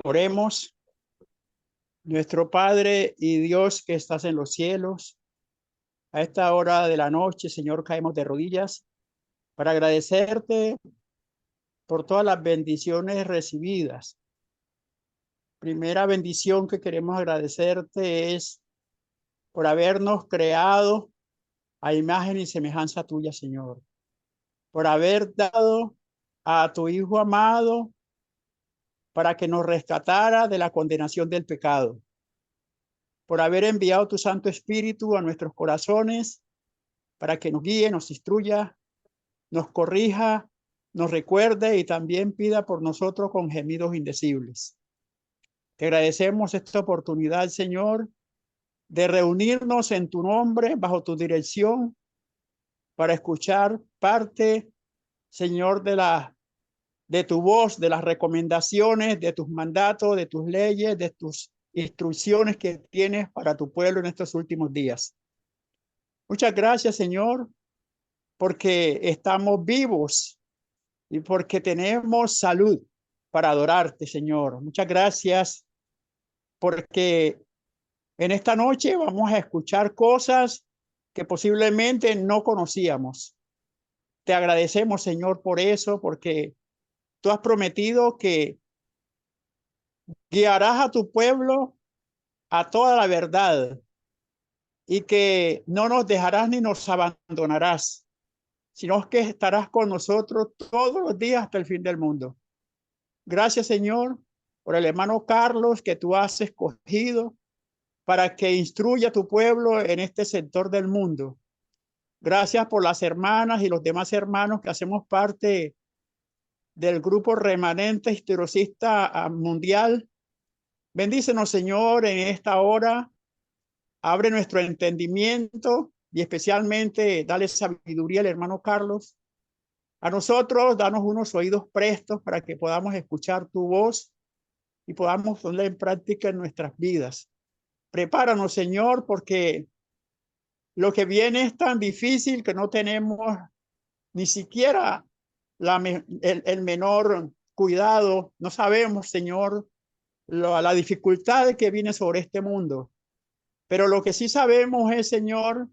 Oremos. Nuestro Padre y Dios que estás en los cielos, a esta hora de la noche, Señor, caemos de rodillas para agradecerte por todas las bendiciones recibidas. Primera bendición que queremos agradecerte es por habernos creado a imagen y semejanza tuya, Señor, por haber dado a tu Hijo amado para que nos rescatara de la condenación del pecado, por haber enviado tu Santo Espíritu a nuestros corazones para que nos guíe, nos instruya, nos corrija, nos recuerde y también pida por nosotros con gemidos indecibles. Te agradecemos esta oportunidad, Señor, de reunirnos en tu nombre, bajo tu dirección, para escuchar parte, Señor, de tu voz, de las recomendaciones, de tus mandatos, de tus leyes, de tus instrucciones que tienes para tu pueblo en estos últimos días. Muchas gracias, Señor, porque estamos vivos y porque tenemos salud para adorarte, Señor. Muchas gracias porque en esta noche vamos a escuchar cosas que posiblemente no conocíamos. Te agradecemos, Señor, por eso, porque tú has prometido que guiarás a tu pueblo a toda la verdad y que no nos dejarás ni nos abandonarás, sino que estarás con nosotros todos los días hasta el fin del mundo. Gracias, Señor, por el hermano Carlos que tú has escogido para que instruya a tu pueblo en este sector del mundo. Gracias por las hermanas y los demás hermanos que hacemos parte del grupo remanente historicista mundial. Bendícenos, Señor, en esta hora. Abre nuestro entendimiento y especialmente dale sabiduría al hermano Carlos. A nosotros, danos unos oídos prestos para que podamos escuchar tu voz y podamos ponerla en práctica en nuestras vidas. Prepáranos, Señor, porque lo que viene es tan difícil que no tenemos ni siquiera el menor cuidado. No sabemos, Señor, la dificultad que viene sobre este mundo. Pero lo que sí sabemos es, Señor,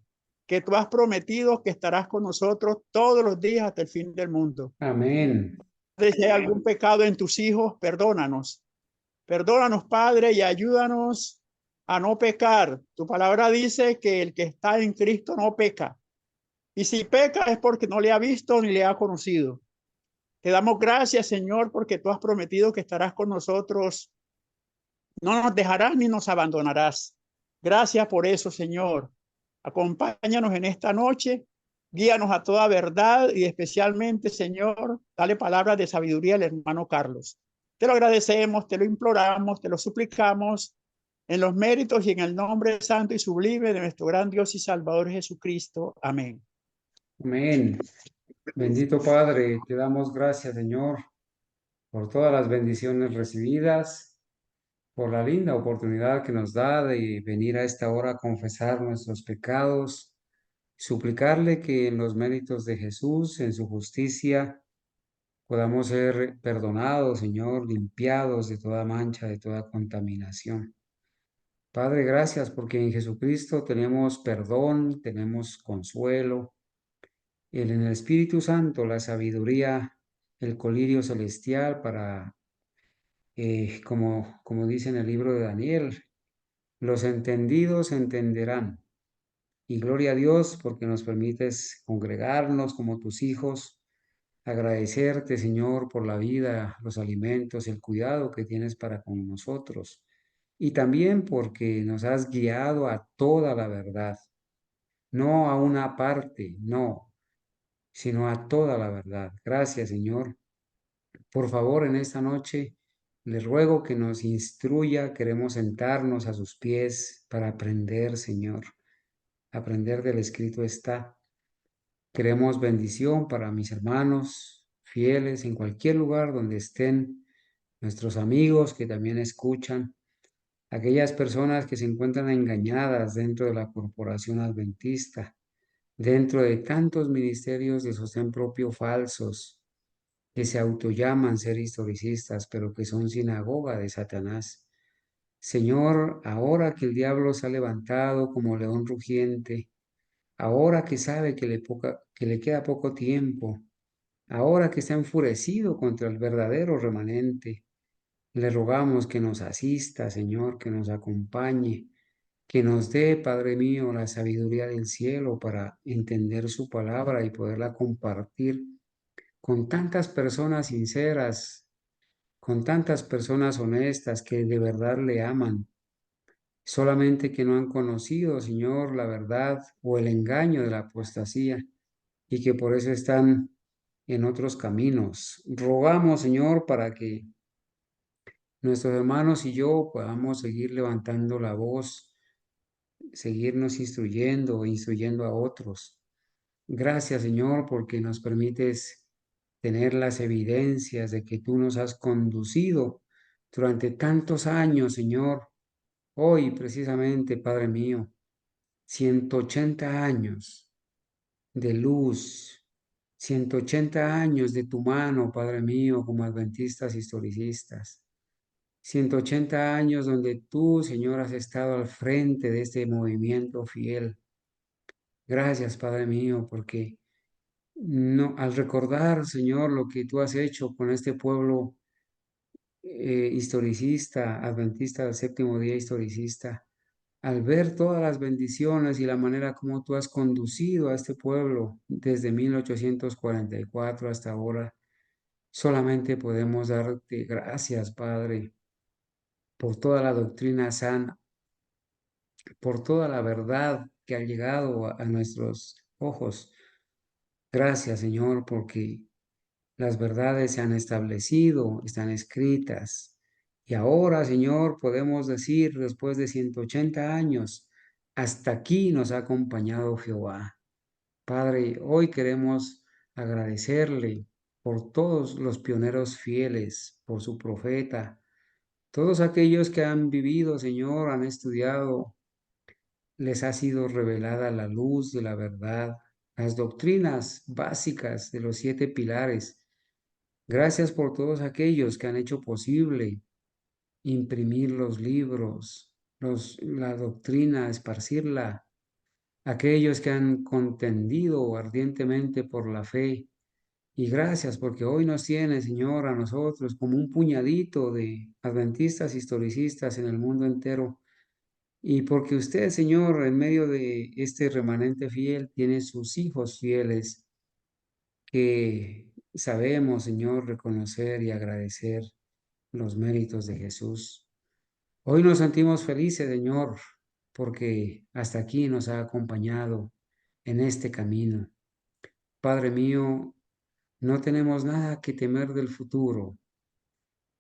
que tú has prometido que estarás con nosotros todos los días hasta el fin del mundo. Amén. Si hay algún pecado en tus hijos, perdónanos. Perdónanos, Padre, y ayúdanos a no pecar. Tu palabra dice que el que está en Cristo no peca. Y si peca es porque no le ha visto ni le ha conocido. Te damos gracias, Señor, porque tú has prometido que estarás con nosotros. No nos dejarás ni nos abandonarás. Gracias por eso, Señor. Acompáñanos en esta noche. Guíanos a toda verdad y especialmente, Señor, dale palabras de sabiduría al hermano Carlos. Te lo agradecemos, te lo imploramos, te lo suplicamos en los méritos y en el nombre santo y sublime de nuestro gran Dios y Salvador Jesucristo. Amén. Amén. Bendito Padre, te damos gracias, Señor, por todas las bendiciones recibidas, por la linda oportunidad que nos da de venir a esta hora a confesar nuestros pecados, suplicarle que en los méritos de Jesús, en su justicia, podamos ser perdonados, Señor, limpiados de toda mancha, de toda contaminación. Padre, gracias porque en Jesucristo tenemos perdón, tenemos consuelo, en el Espíritu Santo la sabiduría, el colirio celestial para, como dice en el libro de Daniel, los entendidos entenderán. Y gloria a Dios porque nos permites congregarnos como tus hijos, agradecerte, Señor, por la vida, los alimentos, el cuidado que tienes para con nosotros. Y también porque nos has guiado a toda la verdad, no a una parte, no, sino a toda la verdad. Gracias, Señor. Por favor, en esta noche le ruego que nos instruya. Queremos sentarnos a sus pies para aprender, Señor. Aprender del escrito está. Queremos bendición para mis hermanos fieles en cualquier lugar donde estén, nuestros amigos que también escuchan, aquellas personas que se encuentran engañadas dentro de la corporación adventista, dentro de tantos ministerios de sostén propio falsos, que se autollaman ser historicistas, pero que son sinagoga de Satanás. Señor, ahora que el diablo se ha levantado como león rugiente, ahora que sabe que le queda poco tiempo, ahora que está enfurecido contra el verdadero remanente, le rogamos que nos asista, Señor, que nos acompañe, que nos dé, Padre mío, la sabiduría del cielo para entender su palabra y poderla compartir con tantas personas sinceras, con tantas personas honestas que de verdad le aman, solamente que no han conocido, Señor, la verdad o el engaño de la apostasía y que por eso están en otros caminos. Rogamos, Señor, para que nuestros hermanos y yo podamos seguir levantando la voz, seguirnos instruyendo e instruyendo a otros. Gracias, Señor, porque nos permites tener las evidencias de que tú nos has conducido durante tantos años, Señor. Hoy, precisamente, Padre mío, 180 años de luz, 180 años de tu mano, Padre mío, como adventistas historicistas. 180 años donde tú, Señor, has estado al frente de este movimiento fiel. Gracias, Padre mío, porque no, al recordar, Señor, lo que tú has hecho con este pueblo historicista, adventista del séptimo día historicista, al ver todas las bendiciones y la manera como tú has conducido a este pueblo desde 1844 hasta ahora, solamente podemos darte gracias, Padre, por toda la doctrina sana, por toda la verdad que ha llegado a nuestros ojos. Gracias, Señor, porque las verdades se han establecido, están escritas. Y ahora, Señor, podemos decir, después de 180 años, hasta aquí nos ha acompañado Jehová. Padre, hoy queremos agradecerle por todos los pioneros fieles, por su profeta, todos aquellos que han vivido, Señor, han estudiado, les ha sido revelada la luz de la verdad, las doctrinas básicas de los 7 pilares. Gracias por todos aquellos que han hecho posible imprimir los libros, la doctrina, esparcirla, aquellos que han contendido ardientemente por la fe. Y gracias porque hoy nos tiene, Señor, a nosotros como un puñadito de adventistas historicistas en el mundo entero. Y porque usted, Señor, en medio de este remanente fiel, tiene sus hijos fieles que sabemos, Señor, reconocer y agradecer los méritos de Jesús. Hoy nos sentimos felices, Señor, porque hasta aquí nos ha acompañado en este camino. Padre mío, no tenemos nada que temer del futuro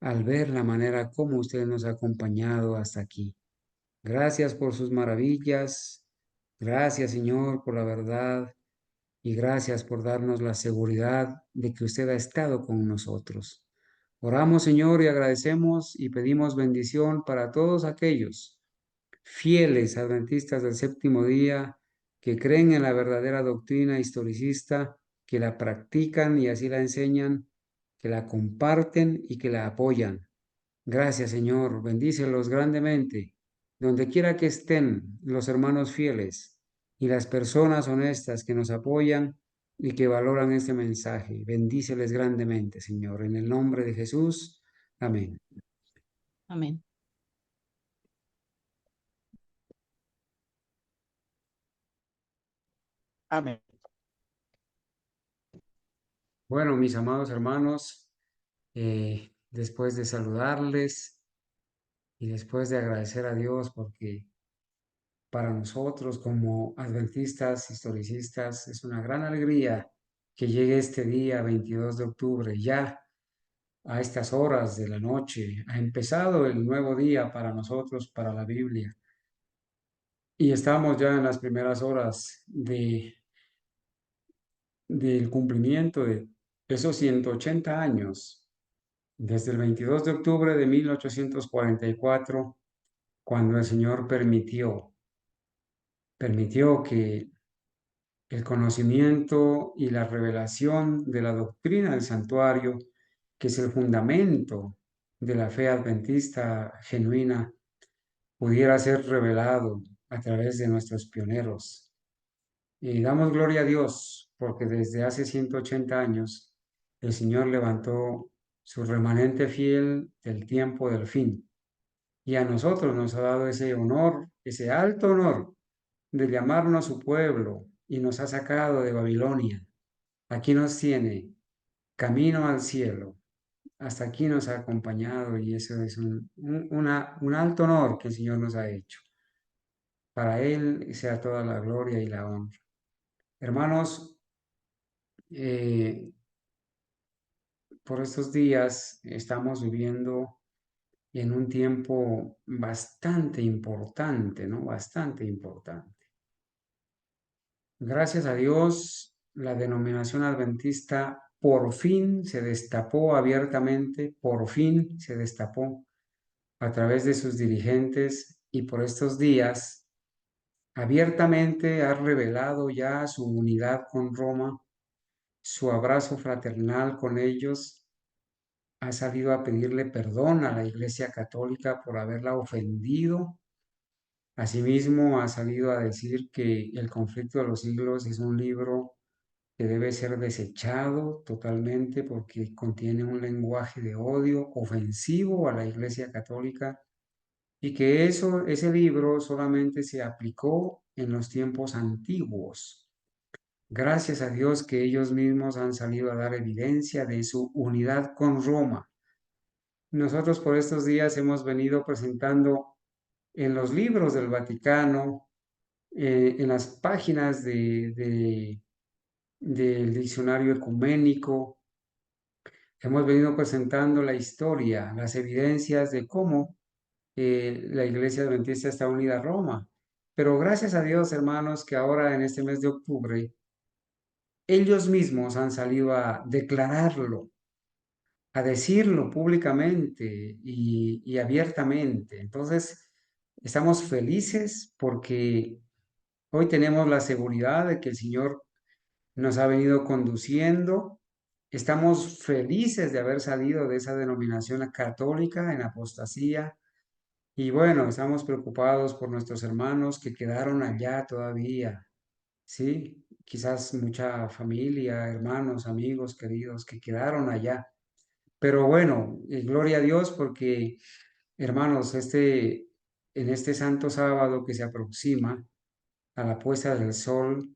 al ver la manera como usted nos ha acompañado hasta aquí. Gracias por sus maravillas. Gracias, Señor, por la verdad. Y gracias por darnos la seguridad de que usted ha estado con nosotros. Oramos, Señor, y agradecemos y pedimos bendición para todos aquellos fieles adventistas del séptimo día que creen en la verdadera doctrina historicista, que la practican y así la enseñan, que la comparten y que la apoyan. Gracias, Señor. Bendícelos grandemente, donde quiera que estén los hermanos fieles y las personas honestas que nos apoyan y que valoran este mensaje. Bendíceles grandemente, Señor. En el nombre de Jesús. Amén. Amén. Amén. Bueno, mis amados hermanos, después de saludarles y después de agradecer a Dios porque para nosotros como adventistas, historicistas, es una gran alegría que llegue este día 22 de octubre, ya a estas horas de la noche. Ha empezado el nuevo día para nosotros, para la Biblia. Y estamos ya en las primeras horas del cumplimiento de esos 180 años, desde el 22 de octubre de 1844, cuando el Señor permitió que el conocimiento y la revelación de la doctrina del santuario, que es el fundamento de la fe adventista genuina, pudiera ser revelado a través de nuestros pioneros. Y damos gloria a Dios porque desde hace 180 años el Señor levantó su remanente fiel del tiempo del fin. Y a nosotros nos ha dado ese honor, ese alto honor de llamarnos su pueblo y nos ha sacado de Babilonia. Aquí nos tiene camino al cielo. Hasta aquí nos ha acompañado y eso es un alto honor que el Señor nos ha hecho. Para Él sea toda la gloria y la honra. Hermanos, eh, por estos días estamos viviendo en un tiempo bastante importante, ¿no? Bastante importante. Gracias a Dios, la denominación adventista por fin se destapó abiertamente, por fin se destapó a través de sus dirigentes y por estos días abiertamente ha revelado ya su unidad con Roma, su abrazo fraternal con ellos, ha salido a pedirle perdón a la Iglesia Católica por haberla ofendido. Asimismo, ha salido a decir que El conflicto de los siglos es un libro que debe ser desechado totalmente porque contiene un lenguaje de odio ofensivo a la Iglesia Católica y que ese libro solamente se aplicó en los tiempos antiguos. Gracias a Dios que ellos mismos han salido a dar evidencia de su unidad con Roma. Nosotros por estos días hemos venido presentando en los libros del Vaticano, en las páginas del diccionario ecuménico, hemos venido presentando la historia, las evidencias de cómo la Iglesia Adventista está unida a Roma. Pero gracias a Dios, hermanos, que ahora en este mes de octubre, ellos mismos han salido a declararlo, a decirlo públicamente y abiertamente. Entonces, estamos felices porque hoy tenemos la seguridad de que el Señor nos ha venido conduciendo. Estamos felices de haber salido de esa denominación católica en apostasía. Y bueno, estamos preocupados por nuestros hermanos que quedaron allá todavía, ¿sí? Quizás mucha familia, hermanos, amigos queridos que quedaron allá. Pero bueno, gloria a Dios porque, hermanos, en este santo sábado que se aproxima a la puesta del sol,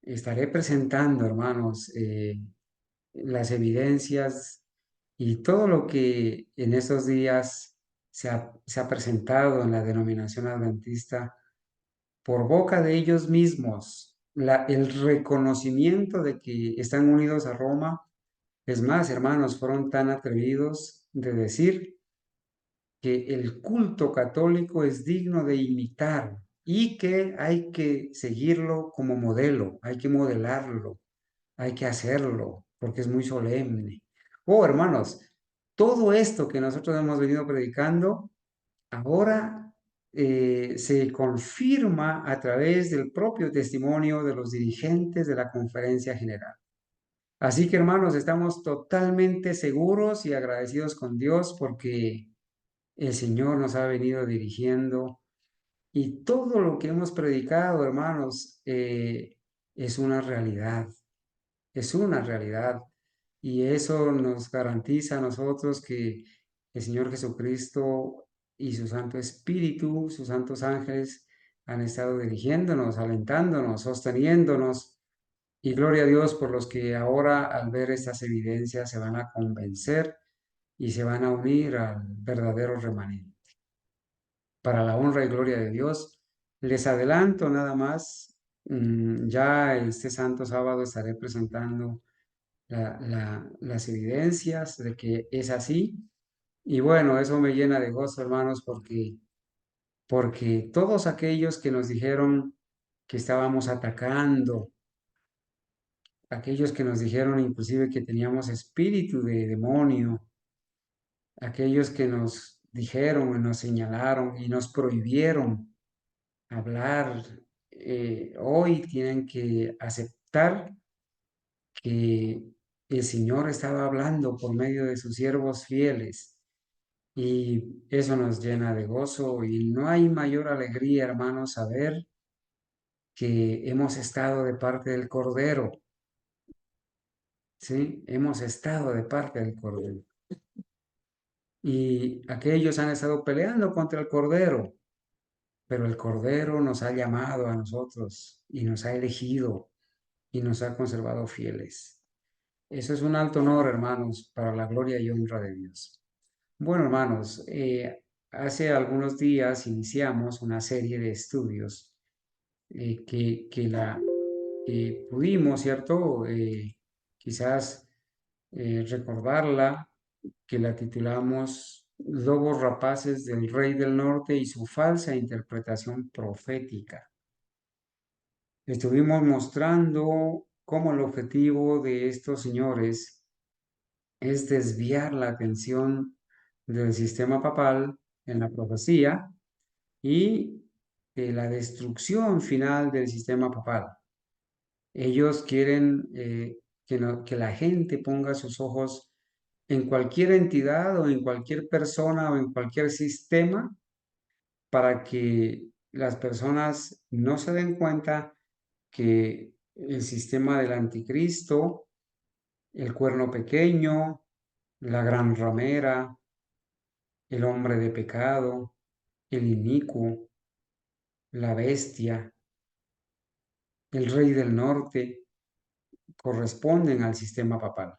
estaré presentando, hermanos, las evidencias y todo lo que en estos días se ha presentado en la denominación adventista por boca de ellos mismos, el reconocimiento de que están unidos a Roma. Es más, hermanos, fueron tan atrevidos de decir que el culto católico es digno de imitar y que hay que seguirlo como modelo, hay que modelarlo, hay que hacerlo, porque es muy solemne. Oh, hermanos, todo esto que nosotros hemos venido predicando, ahora se confirma a través del propio testimonio de los dirigentes de la Conferencia General. Así que, hermanos, estamos totalmente seguros y agradecidos con Dios porque el Señor nos ha venido dirigiendo y todo lo que hemos predicado, hermanos, es una realidad. Es una realidad. Y eso nos garantiza a nosotros que el Señor Jesucristo y su Santo Espíritu, sus santos ángeles, han estado dirigiéndonos, alentándonos, sosteniéndonos. Y gloria a Dios por los que ahora al ver estas evidencias se van a convencer y se van a unir al verdadero remanente. Para la honra y gloria de Dios, les adelanto nada más, ya este santo sábado estaré presentando las evidencias de que es así. Y bueno, eso me llena de gozo, hermanos, porque todos aquellos que nos dijeron que estábamos atacando, aquellos que nos dijeron inclusive que teníamos espíritu de demonio, aquellos que nos dijeron y nos señalaron y nos prohibieron hablar hoy tienen que aceptar que el Señor estaba hablando por medio de sus siervos fieles y eso nos llena de gozo y no hay mayor alegría, hermanos, saber que hemos estado de parte del Cordero, ¿sí? Hemos estado de parte del Cordero. Y aquellos han estado peleando contra el Cordero, pero el Cordero nos ha llamado a nosotros y nos ha elegido y nos ha conservado fieles. Eso es un alto honor, hermanos, para la gloria y honra de Dios. Bueno, hermanos, hace algunos días iniciamos una serie de estudios que pudimos, ¿cierto? Quizás recordarla, que la titulamos Lobos rapaces del Rey del Norte y su falsa interpretación profética. Estuvimos mostrando cómo el objetivo de estos señores es desviar la atención del sistema papal en la profecía y de la destrucción final del sistema papal. Ellos quieren que la gente ponga sus ojos en cualquier entidad o en cualquier persona o en cualquier sistema para que las personas no se den cuenta que el sistema del anticristo, el cuerno pequeño, la gran ramera, el hombre de pecado, el inicuo, la bestia, el rey del norte, corresponden al sistema papal.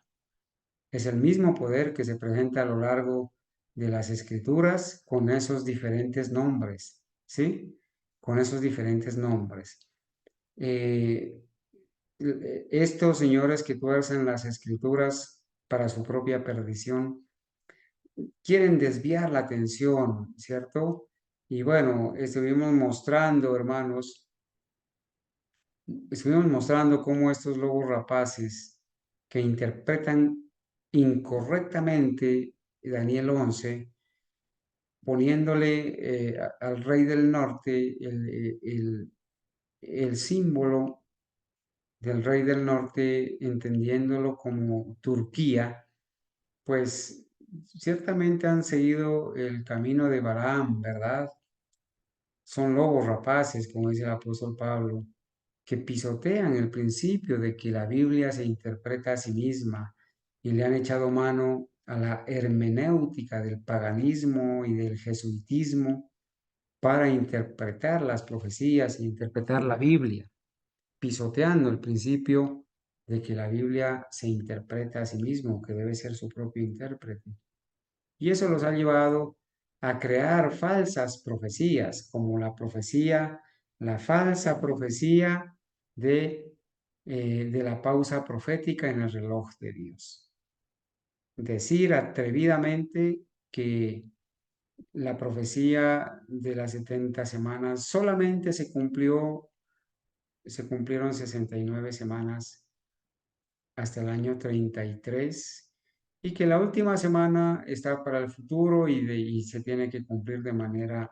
Es el mismo poder que se presenta a lo largo de las escrituras con esos diferentes nombres, ¿sí? Con esos diferentes nombres. Estos señores que tuercen las escrituras para su propia perdición quieren desviar la atención, ¿cierto? Y bueno, estuvimos mostrando cómo estos lobos rapaces que interpretan incorrectamente Daniel 11, poniéndole al rey del norte el símbolo del rey del norte, entendiéndolo como Turquía, pues ciertamente han seguido el camino de Balaam, ¿verdad? Son lobos rapaces, como dice el apóstol Pablo, que pisotean el principio de que la Biblia se interpreta a sí misma y le han echado mano a la hermenéutica del paganismo y del jesuitismo para interpretar las profecías e interpretar la Biblia, pisoteando el principio de que la Biblia se interpreta a sí mismo, que debe ser su propio intérprete. Y eso los ha llevado a crear falsas profecías, como la falsa profecía de la pausa profética en el reloj de Dios. Decir atrevidamente que la profecía de las 70 semanas solamente se cumplieron 69 semanas hasta el año 33 y que la última semana está para el futuro y se tiene que cumplir de manera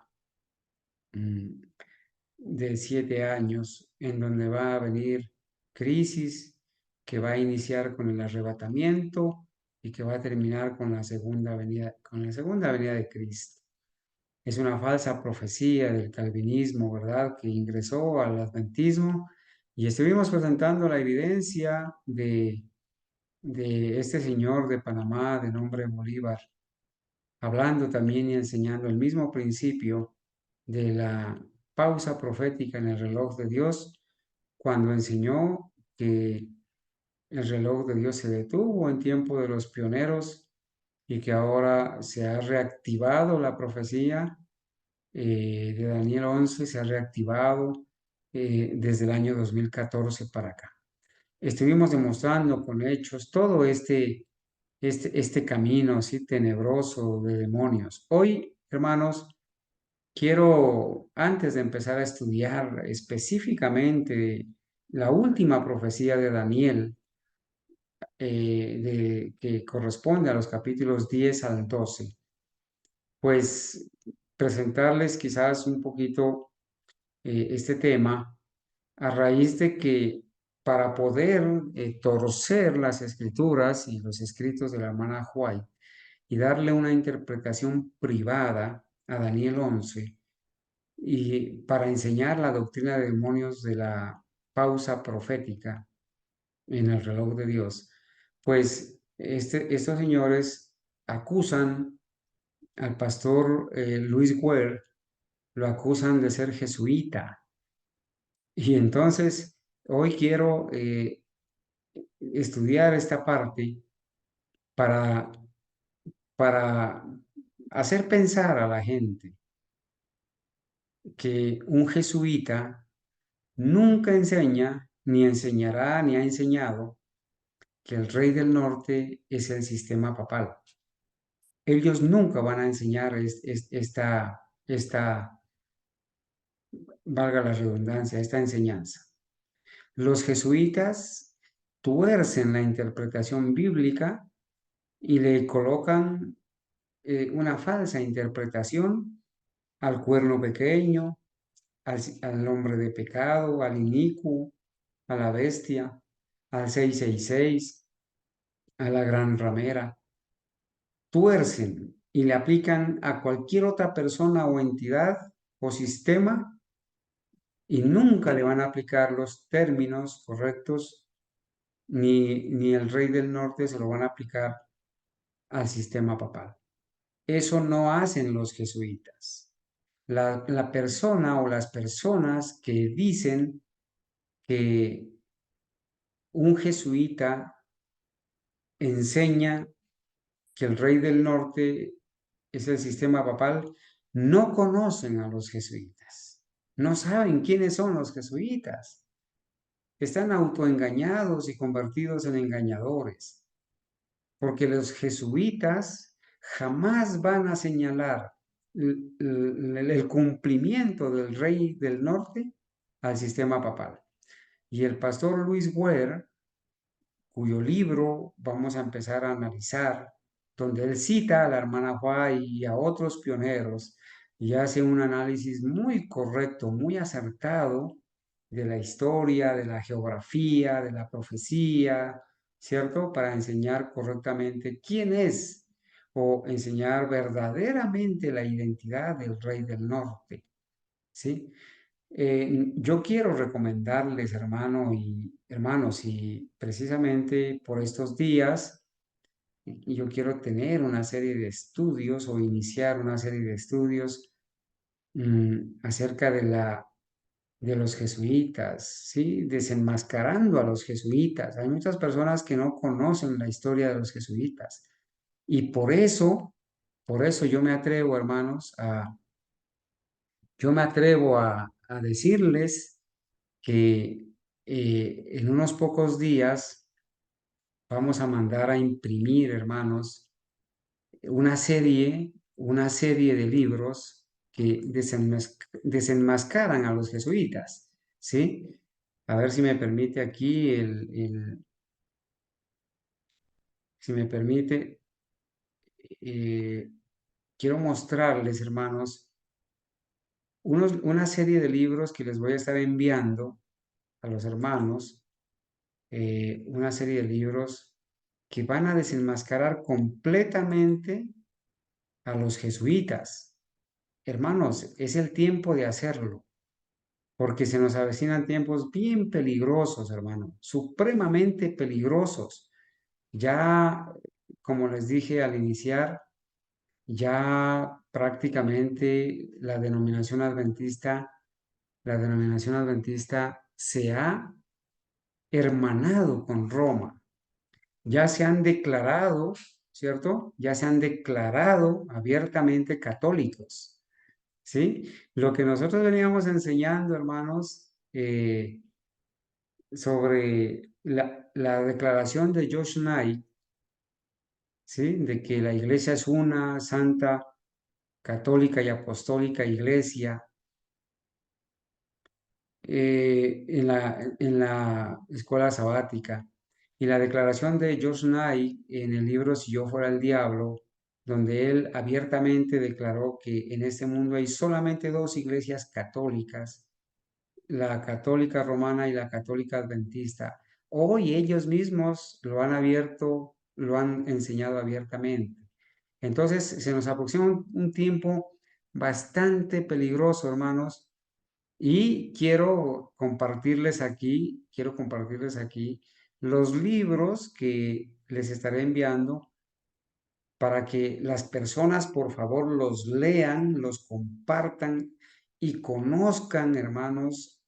de 7 años, en donde va a venir crisis que va a iniciar con el arrebatamiento y que va a terminar con la segunda venida de Cristo. Es una falsa profecía del calvinismo, ¿verdad?, que ingresó al adventismo y estuvimos presentando la evidencia de este señor de Panamá de nombre Bolívar, hablando también y enseñando el mismo principio de la pausa profética en el reloj de Dios, cuando enseñó que el reloj de Dios se detuvo en tiempo de los pioneros y que ahora se ha reactivado la profecía de Daniel 11, se ha reactivado desde el año 2014 para acá. Estuvimos demostrando con hechos todo este camino así tenebroso de demonios. Hoy, hermanos, quiero, antes de empezar a estudiar específicamente la última profecía de Daniel, que corresponde a los capítulos 10 al 12, pues presentarles quizás un poquito este tema a raíz de que para poder torcer las escrituras y los escritos de la hermana White y darle una interpretación privada a Daniel 11 y para enseñar la doctrina de demonios de la pausa profética en el reloj de Dios, pues estos señores acusan al pastor Luis Ware, lo acusan de ser jesuita. Y entonces hoy quiero estudiar esta parte para, para hacer pensar a la gente que un jesuita nunca enseña, ni enseñará, ni ha enseñado que el rey del norte es el sistema papal. Ellos nunca van a enseñar esta, valga la redundancia, esta enseñanza. Los jesuitas tuercen la interpretación bíblica y le colocan una falsa interpretación al cuerno pequeño, al hombre de pecado, al inicuo, a la bestia, al 666, a la gran ramera. Tuercen y le aplican a cualquier otra persona o entidad o sistema y nunca le van a aplicar los términos correctos, ni el rey del norte se lo van a aplicar al sistema papal. Eso no hacen los jesuitas. La persona o las personas que dicen que un jesuita enseña que el rey del norte es el sistema papal, no conocen a los jesuitas, no saben quiénes son los jesuitas, están autoengañados y convertidos en engañadores, porque los jesuitas jamás van a señalar el cumplimiento del rey del norte al sistema papal. Y el pastor Luis Ware, cuyo libro vamos a empezar a analizar, donde él cita a la hermana White y a otros pioneros y hace un análisis muy correcto, muy acertado de la historia, de la geografía, de la profecía, ¿cierto? Para enseñar correctamente quién es o enseñar verdaderamente la identidad del rey del norte, ¿sí? Yo quiero recomendarles, hermanos, y precisamente por estos días, yo quiero tener una serie de estudios o iniciar una serie de estudios acerca de los jesuitas, ¿sí? Desenmascarando a los jesuitas. Hay muchas personas que no conocen la historia de los jesuitas y por eso yo me atrevo, hermanos, a decirles que en unos pocos días vamos a mandar a imprimir, hermanos, una serie de libros que desenmascaran a los jesuitas, ¿sí? A ver si me permite aquí si me permite, eh, quiero mostrarles, hermanos, una serie de libros que les voy a estar enviando a los hermanos, una serie de libros que van a desenmascarar completamente a los jesuitas. Hermanos, es el tiempo de hacerlo, porque se nos avecinan tiempos bien peligrosos, hermano, supremamente peligrosos. Ya, como les dije al iniciar, ya prácticamente la denominación adventista se ha hermanado con Roma. Ya se han declarado, ¿cierto? Ya se han declarado abiertamente católicos, ¿sí? Lo que nosotros veníamos enseñando, hermanos, sobre la declaración de Josh Knight, ¿sí? De que la iglesia es una santa, católica y apostólica iglesia, en la escuela sabática. Y la declaración de Josh Knight en el libro Si yo fuera el diablo, donde él abiertamente declaró que en este mundo hay solamente dos iglesias católicas la católica romana y la católica adventista. Hoy ellos mismos lo han abierto, lo han enseñado abiertamente. Entonces se nos aproxima un tiempo bastante peligroso, hermanos, y quiero compartirles aquí los libros que les estaré enviando para que las personas, por favor, los lean, los compartan y conozcan, hermanos,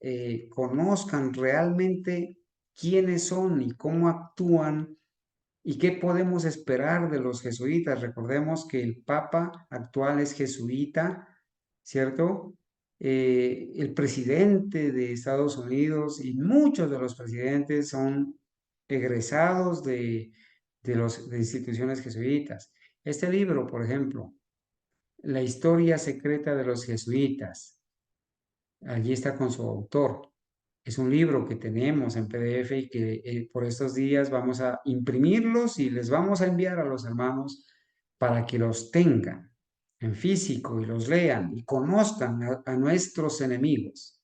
conozcan realmente quiénes son y cómo actúan y qué podemos esperar de los jesuitas. Recordemos que el Papa actual es jesuita, ¿cierto? El presidente de Estados Unidos y muchos de los presidentes son egresados de instituciones jesuitas. Este libro, por ejemplo, La historia secreta de los jesuitas, allí está con su autor. Es un libro que tenemos en PDF y que por estos días vamos a imprimirlos y les vamos a enviar a los hermanos para que los tengan en físico y los lean y conozcan a nuestros enemigos.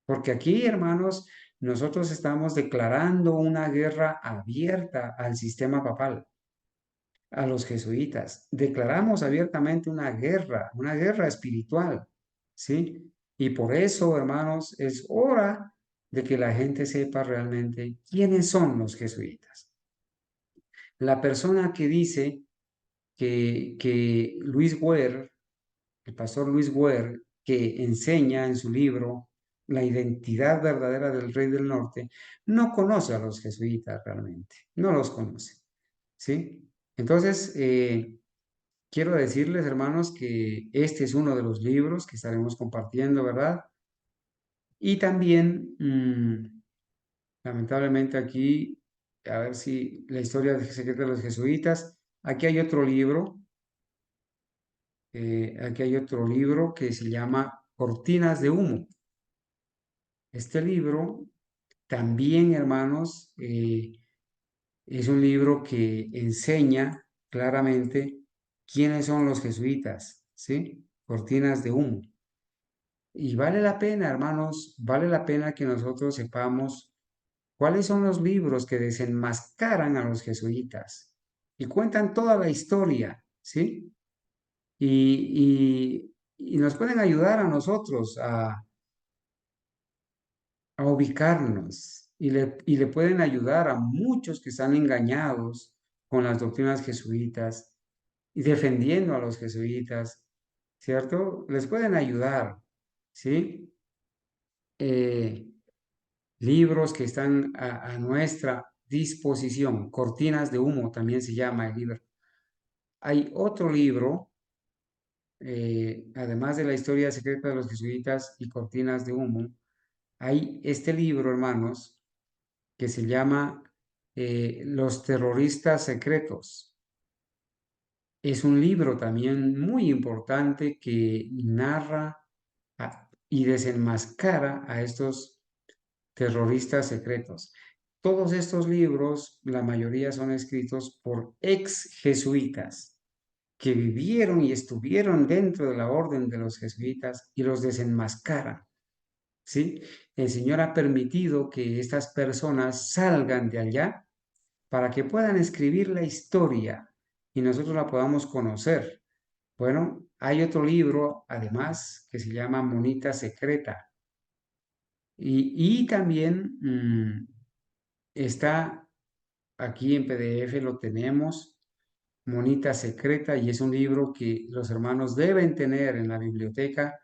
Porque aquí, hermanos, nosotros estamos declarando una guerra abierta al sistema papal, a los jesuitas. Declaramos abiertamente una guerra espiritual, ¿sí? Y por eso, hermanos, es hora de que la gente sepa realmente quiénes son los jesuitas. La persona que dice que Luis Guer, el pastor Luis Guer, que enseña en su libro la identidad verdadera del Rey del Norte, no conoce a los jesuitas realmente, no los conoce, ¿sí? Entonces, quiero decirles, hermanos, que este es uno de los libros que estaremos compartiendo, ¿verdad? Y también, lamentablemente aquí, a ver si la historia secreta de los jesuitas, aquí hay otro libro que se llama Cortinas de Humo. Este libro también, hermanos, es un libro que enseña claramente quiénes son los jesuitas, ¿sí? Cortinas de Humo. Y vale la pena, hermanos, vale la pena que nosotros sepamos cuáles son los libros que desenmascaran a los jesuitas y cuentan toda la historia, ¿sí? Y nos pueden ayudar a nosotros a ubicarnos y le pueden ayudar a muchos que están engañados con las doctrinas jesuitas y defendiendo a los jesuitas, ¿cierto? Les pueden ayudar, ¿sí? Libros que están a nuestra disposición. Cortinas de Humo también se llama el libro. Hay otro libro, además de la historia secreta de los jesuitas y Cortinas de Humo, hay este libro, hermanos, que se llama Los terroristas secretos. Es un libro también muy importante que narra y desenmascara a estos terroristas secretos. Todos estos libros, la mayoría son escritos por ex jesuitas que vivieron y estuvieron dentro de la orden de los jesuitas y los desenmascaran, ¿sí? El Señor ha permitido que estas personas salgan de allá para que puedan escribir la historia y nosotros la podamos conocer. Bueno, hay otro libro, además, que se llama Monita Secreta. Y también está aquí en PDF, lo tenemos, Monita Secreta, y es un libro que los hermanos deben tener en la biblioteca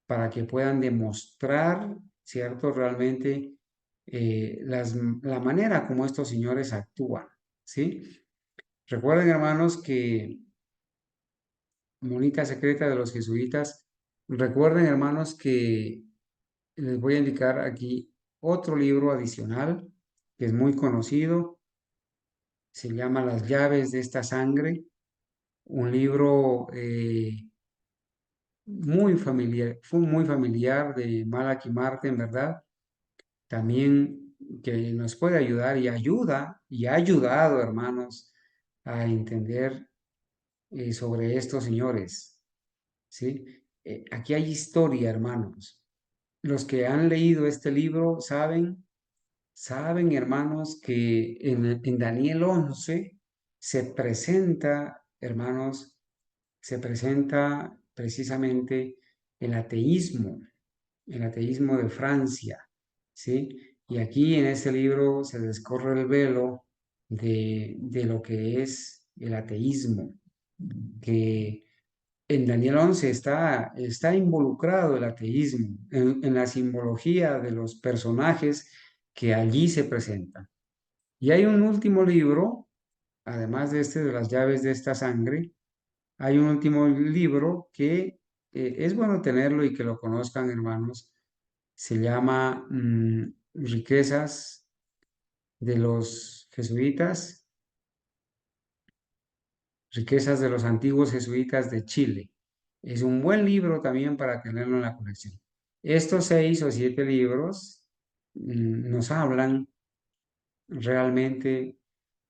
para que puedan demostrar, ¿cierto? Realmente la manera como estos señores actúan, ¿sí? Recuerden, hermanos, que Monita Secreta de los jesuitas, recuerden, hermanos, que les voy a indicar aquí otro libro adicional que es muy conocido, se llama Las llaves de esta sangre, un libro muy familiar de Malachi Martin, ¿verdad? También que nos puede ayudar y ayuda y ha ayudado, hermanos, a entender sobre estos señores, ¿sí? Aquí hay historia, hermanos. los que han leído este libro saben, hermanos, que en Daniel 11 se presenta, hermanos, se presenta precisamente el ateísmo de Francia, ¿sí? Y aquí en este libro se descorre el velo de lo que es el ateísmo, que en Daniel 11 está involucrado el ateísmo en la simbología de los personajes que allí se presentan. Y hay un último libro, además de este de las llaves de esta sangre, hay un último libro que es bueno tenerlo y que lo conozcan, hermanos. Se llama Riquezas de los Jesuitas, Riquezas de los Antiguos Jesuitas de Chile. Es un buen libro también para tenerlo en la colección. Estos 6 o 7 libros nos hablan realmente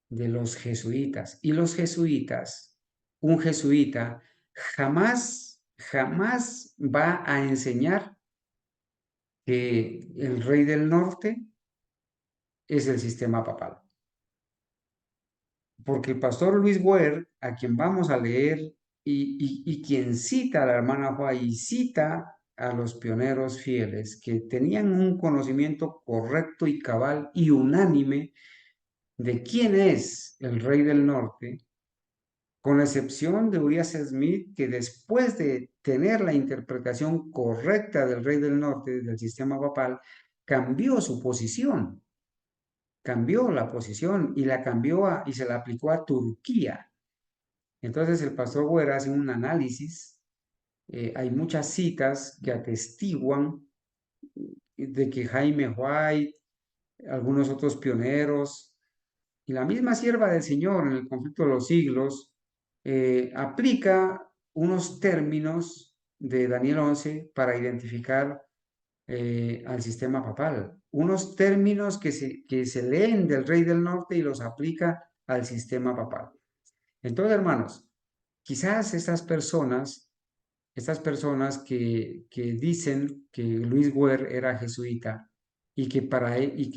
de los jesuitas. Y los jesuitas, un jesuita jamás va a enseñar que el rey del norte es el sistema papal. Porque el pastor Luis Guer, a quien vamos a leer y quien cita a la hermana Juá y cita a los pioneros fieles que tenían un conocimiento correcto y cabal y unánime de quién es el rey del norte, con excepción de Urias Smith, que después de tener la interpretación correcta del rey del norte, del sistema papal, cambió su posición, cambió la posición y la cambió y se la aplicó a Turquía. Entonces el pastor Güera hace un análisis, hay muchas citas que atestiguan de que Jaime White, algunos otros pioneros, y la misma sierva del Señor en el conflicto de los siglos aplica unos términos de Daniel 11 para identificar al sistema papal. Unos términos que se leen del rey del norte y los aplica al sistema papal. Entonces, hermanos, quizás estas personas que dicen que Luis Guer era jesuita y que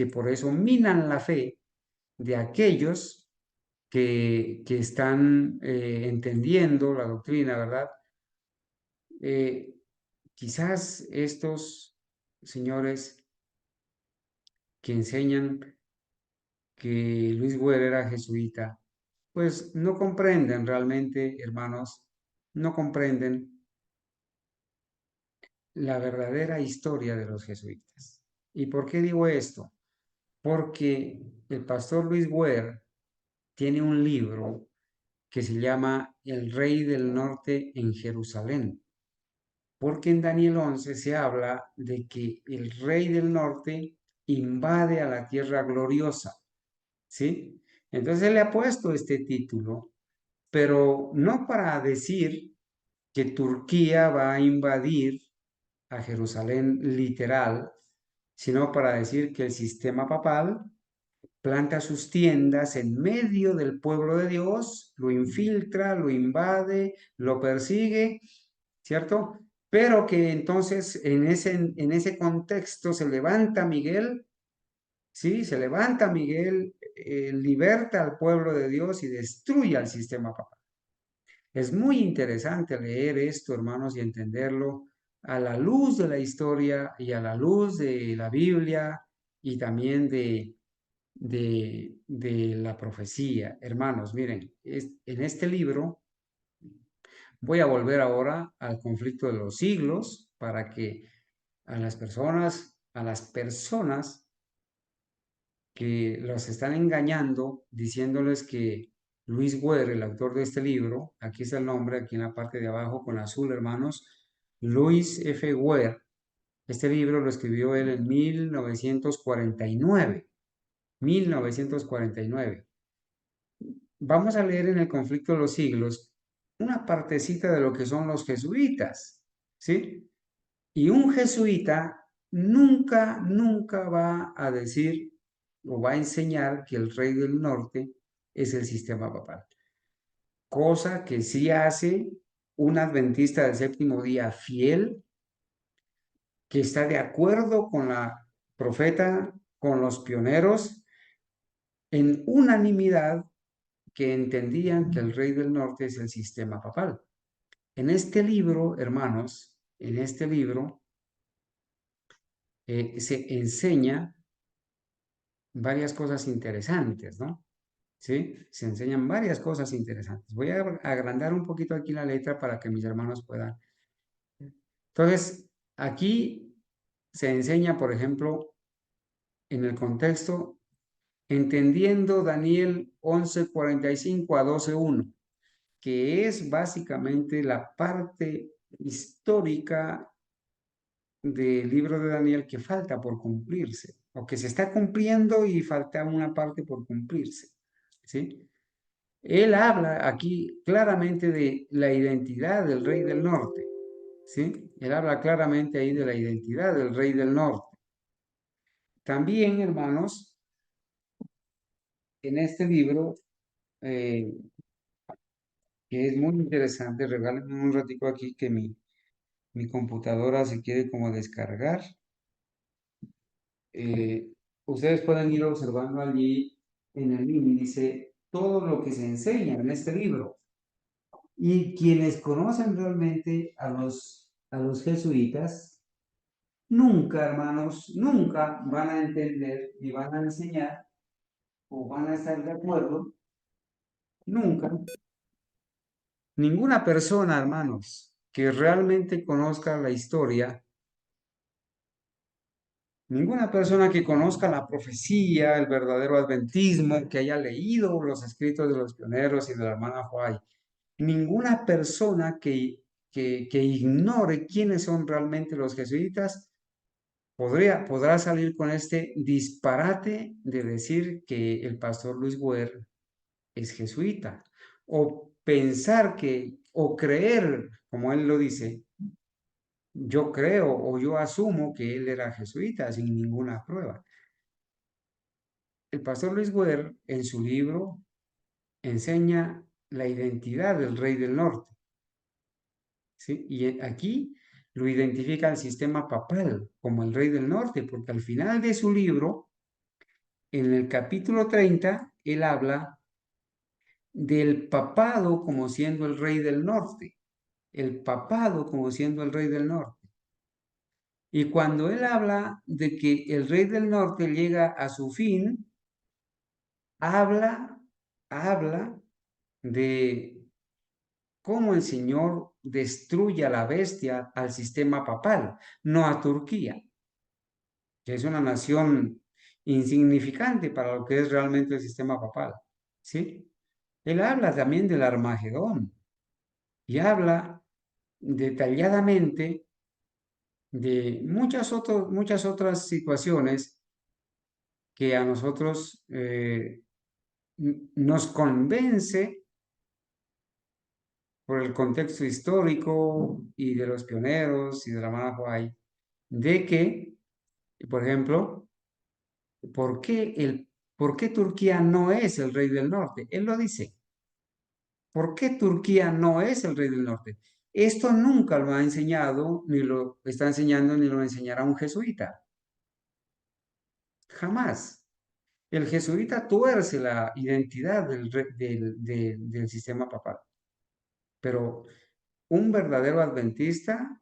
por eso minan la fe de aquellos que están entendiendo la doctrina, ¿verdad? Quizás estos señores que enseñan que Luis Güer era jesuita, pues no comprenden realmente, hermanos, no comprenden la verdadera historia de los jesuitas. ¿Y por qué digo esto? Porque el pastor Luis Güer tiene un libro que se llama El Rey del Norte en Jerusalén, porque en Daniel 11 se habla de que el Rey del Norte invade a la tierra gloriosa, ¿sí? Entonces él le ha puesto este título, pero no para decir que Turquía va a invadir a Jerusalén literal, sino para decir que el sistema papal planta sus tiendas en medio del pueblo de Dios, lo infiltra, lo invade, lo persigue, ¿cierto? Pero que entonces en ese contexto se levanta Miguel, ¿sí? Se levanta Miguel, liberta al pueblo de Dios y destruye al sistema papal. Es muy interesante leer esto, hermanos, y entenderlo a la luz de la historia y a la luz de la Biblia y también de la profecía. Hermanos, miren, en este libro voy a volver ahora al conflicto de los siglos para que a las personas que los están engañando, diciéndoles que Luis Güer, el autor de este libro, aquí está el nombre, aquí en la parte de abajo con azul, hermanos, Luis F. Güer, este libro lo escribió él en 1949, 1949. Vamos a leer en el conflicto de los siglos una partecita de lo que son los jesuitas, ¿sí? Y un jesuita nunca va a decir o va a enseñar que el rey del norte es el sistema papal. Cosa que sí hace un adventista del séptimo día fiel que está de acuerdo con la profeta, con los pioneros, en unanimidad que entendían que el rey del norte es el sistema papal. En este libro, hermanos, en este libro se enseña varias cosas interesantes, ¿no? ¿Sí? Se enseñan varias cosas interesantes. Voy a agrandar un poquito aquí la letra para que mis hermanos puedan. Entonces, aquí se enseña, por ejemplo, en el contexto, entendiendo Daniel 11:45 a 12:1, que es básicamente la parte histórica del libro de Daniel que falta por cumplirse, o que se está cumpliendo y falta una parte por cumplirse, ¿sí? Él habla aquí claramente de la identidad del rey del norte, ¿sí? Él habla claramente ahí de la identidad del rey del norte. También, hermanos, en este libro, que es muy interesante, regálenme un ratico aquí que mi computadora se quiere como descargar. eh, Ustedes pueden ir observando allí en el mini, dice todo lo que se enseña en este libro. Y quienes conocen realmente a los jesuitas, nunca, hermanos, nunca van a entender y van a enseñar o van a estar de acuerdo, nunca. Ninguna persona, hermanos, que realmente conozca la historia, ninguna persona que conozca la profecía, el verdadero adventismo, que haya leído los escritos de los pioneros y de la hermana White, ninguna persona que ignore quiénes son realmente los jesuitas podrá salir con este disparate de decir que el pastor Luis Guer es jesuita, o pensar que, o creer, como él lo dice, yo creo o yo asumo que él era jesuita sin ninguna prueba. El pastor Luis Guer en su libro enseña la identidad del rey del norte, ¿sí? Y aquí lo identifica el sistema papal como el rey del norte, porque al final de su libro, en el capítulo 30, él habla del papado como siendo el rey del norte, el papado como siendo el rey del norte. Y cuando él habla de que el rey del norte llega a su fin, habla de cómo el Señor destruye a la bestia al sistema papal, no a Turquía, que es una nación insignificante para lo que es realmente el sistema papal, ¿sí? Él habla también del Armagedón y habla detalladamente de muchas otras situaciones que a nosotros nos convence por el contexto histórico y de los pioneros y de la hermana White, de que, por ejemplo, ¿por qué Turquía no es el rey del norte? Él lo dice. ¿Por qué Turquía no es el rey del norte? Esto nunca lo ha enseñado, ni lo está enseñando, ni lo enseñará un jesuita. Jamás. El jesuita tuerce la identidad del sistema papal, pero un verdadero adventista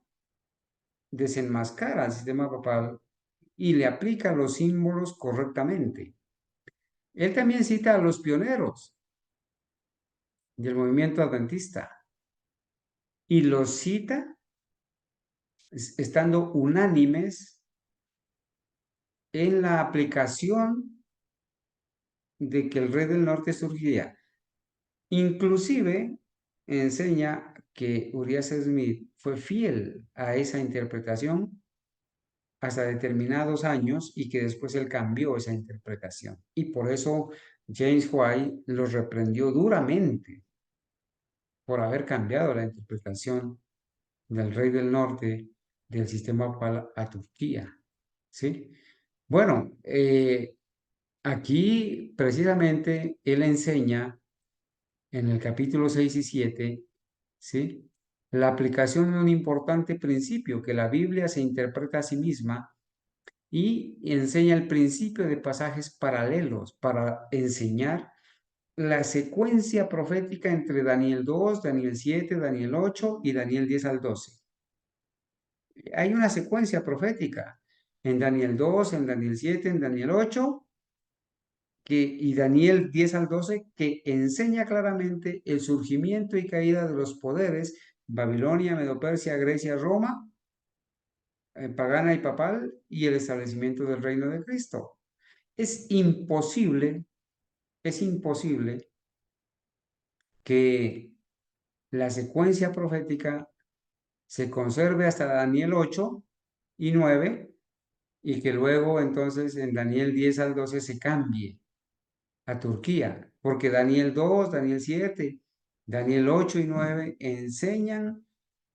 desenmascara al sistema papal y le aplica los símbolos correctamente. Él también cita a los pioneros del movimiento adventista y los cita estando unánimes en la aplicación de que el rey del norte surgiría. Inclusive enseña que Urias Smith fue fiel a esa interpretación hasta determinados años y que después él cambió esa interpretación. Y por eso James White lo reprendió duramente por haber cambiado la interpretación del rey del norte del sistema papal a Turquía. ¿Sí? Bueno, aquí precisamente él enseña en el capítulo 6 y 7, ¿sí? la aplicación de un importante principio, que la Biblia se interpreta a sí misma y enseña el principio de pasajes paralelos para enseñar la secuencia profética entre Daniel 2, Daniel 7, Daniel 8 y Daniel 10 al 12. Hay una secuencia profética en Daniel 2, en Daniel 7, en Daniel 8 y Daniel 10 al 12 que enseña claramente el surgimiento y caída de los poderes Babilonia, Medo-Persia, Grecia, Roma, pagana y papal, y el establecimiento del reino de Cristo. Es imposible que la secuencia profética se conserve hasta Daniel 8 y 9 y que luego entonces en Daniel 10 al 12 se cambie a Turquía, porque Daniel 2, Daniel 7, Daniel 8 y 9 enseñan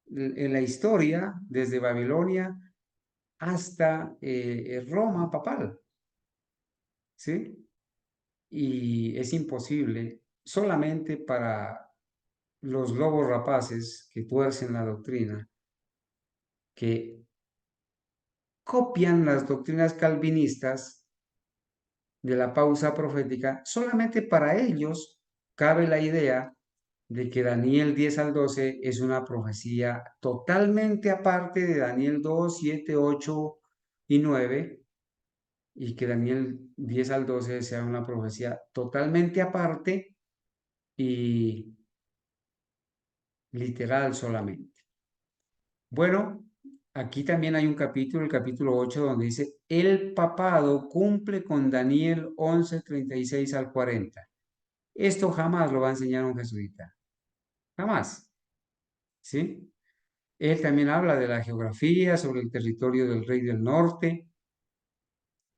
en la historia desde Babilonia hasta Roma papal, ¿sí? Y es imposible solamente para los lobos rapaces que tuercen la doctrina, que copian las doctrinas calvinistas de la pausa profética, solamente para ellos cabe la idea de que Daniel 10 al 12 es una profecía totalmente aparte de Daniel 2, 7, 8 y 9, y que Daniel 10 al 12 sea una profecía totalmente aparte y literal solamente. Bueno, aquí también hay un capítulo, el capítulo 8, donde dice, el papado cumple con Daniel 11, 36 al 40. Esto jamás lo va a enseñar un jesuita, jamás, ¿sí? Él también habla de la geografía, sobre el territorio del rey del norte,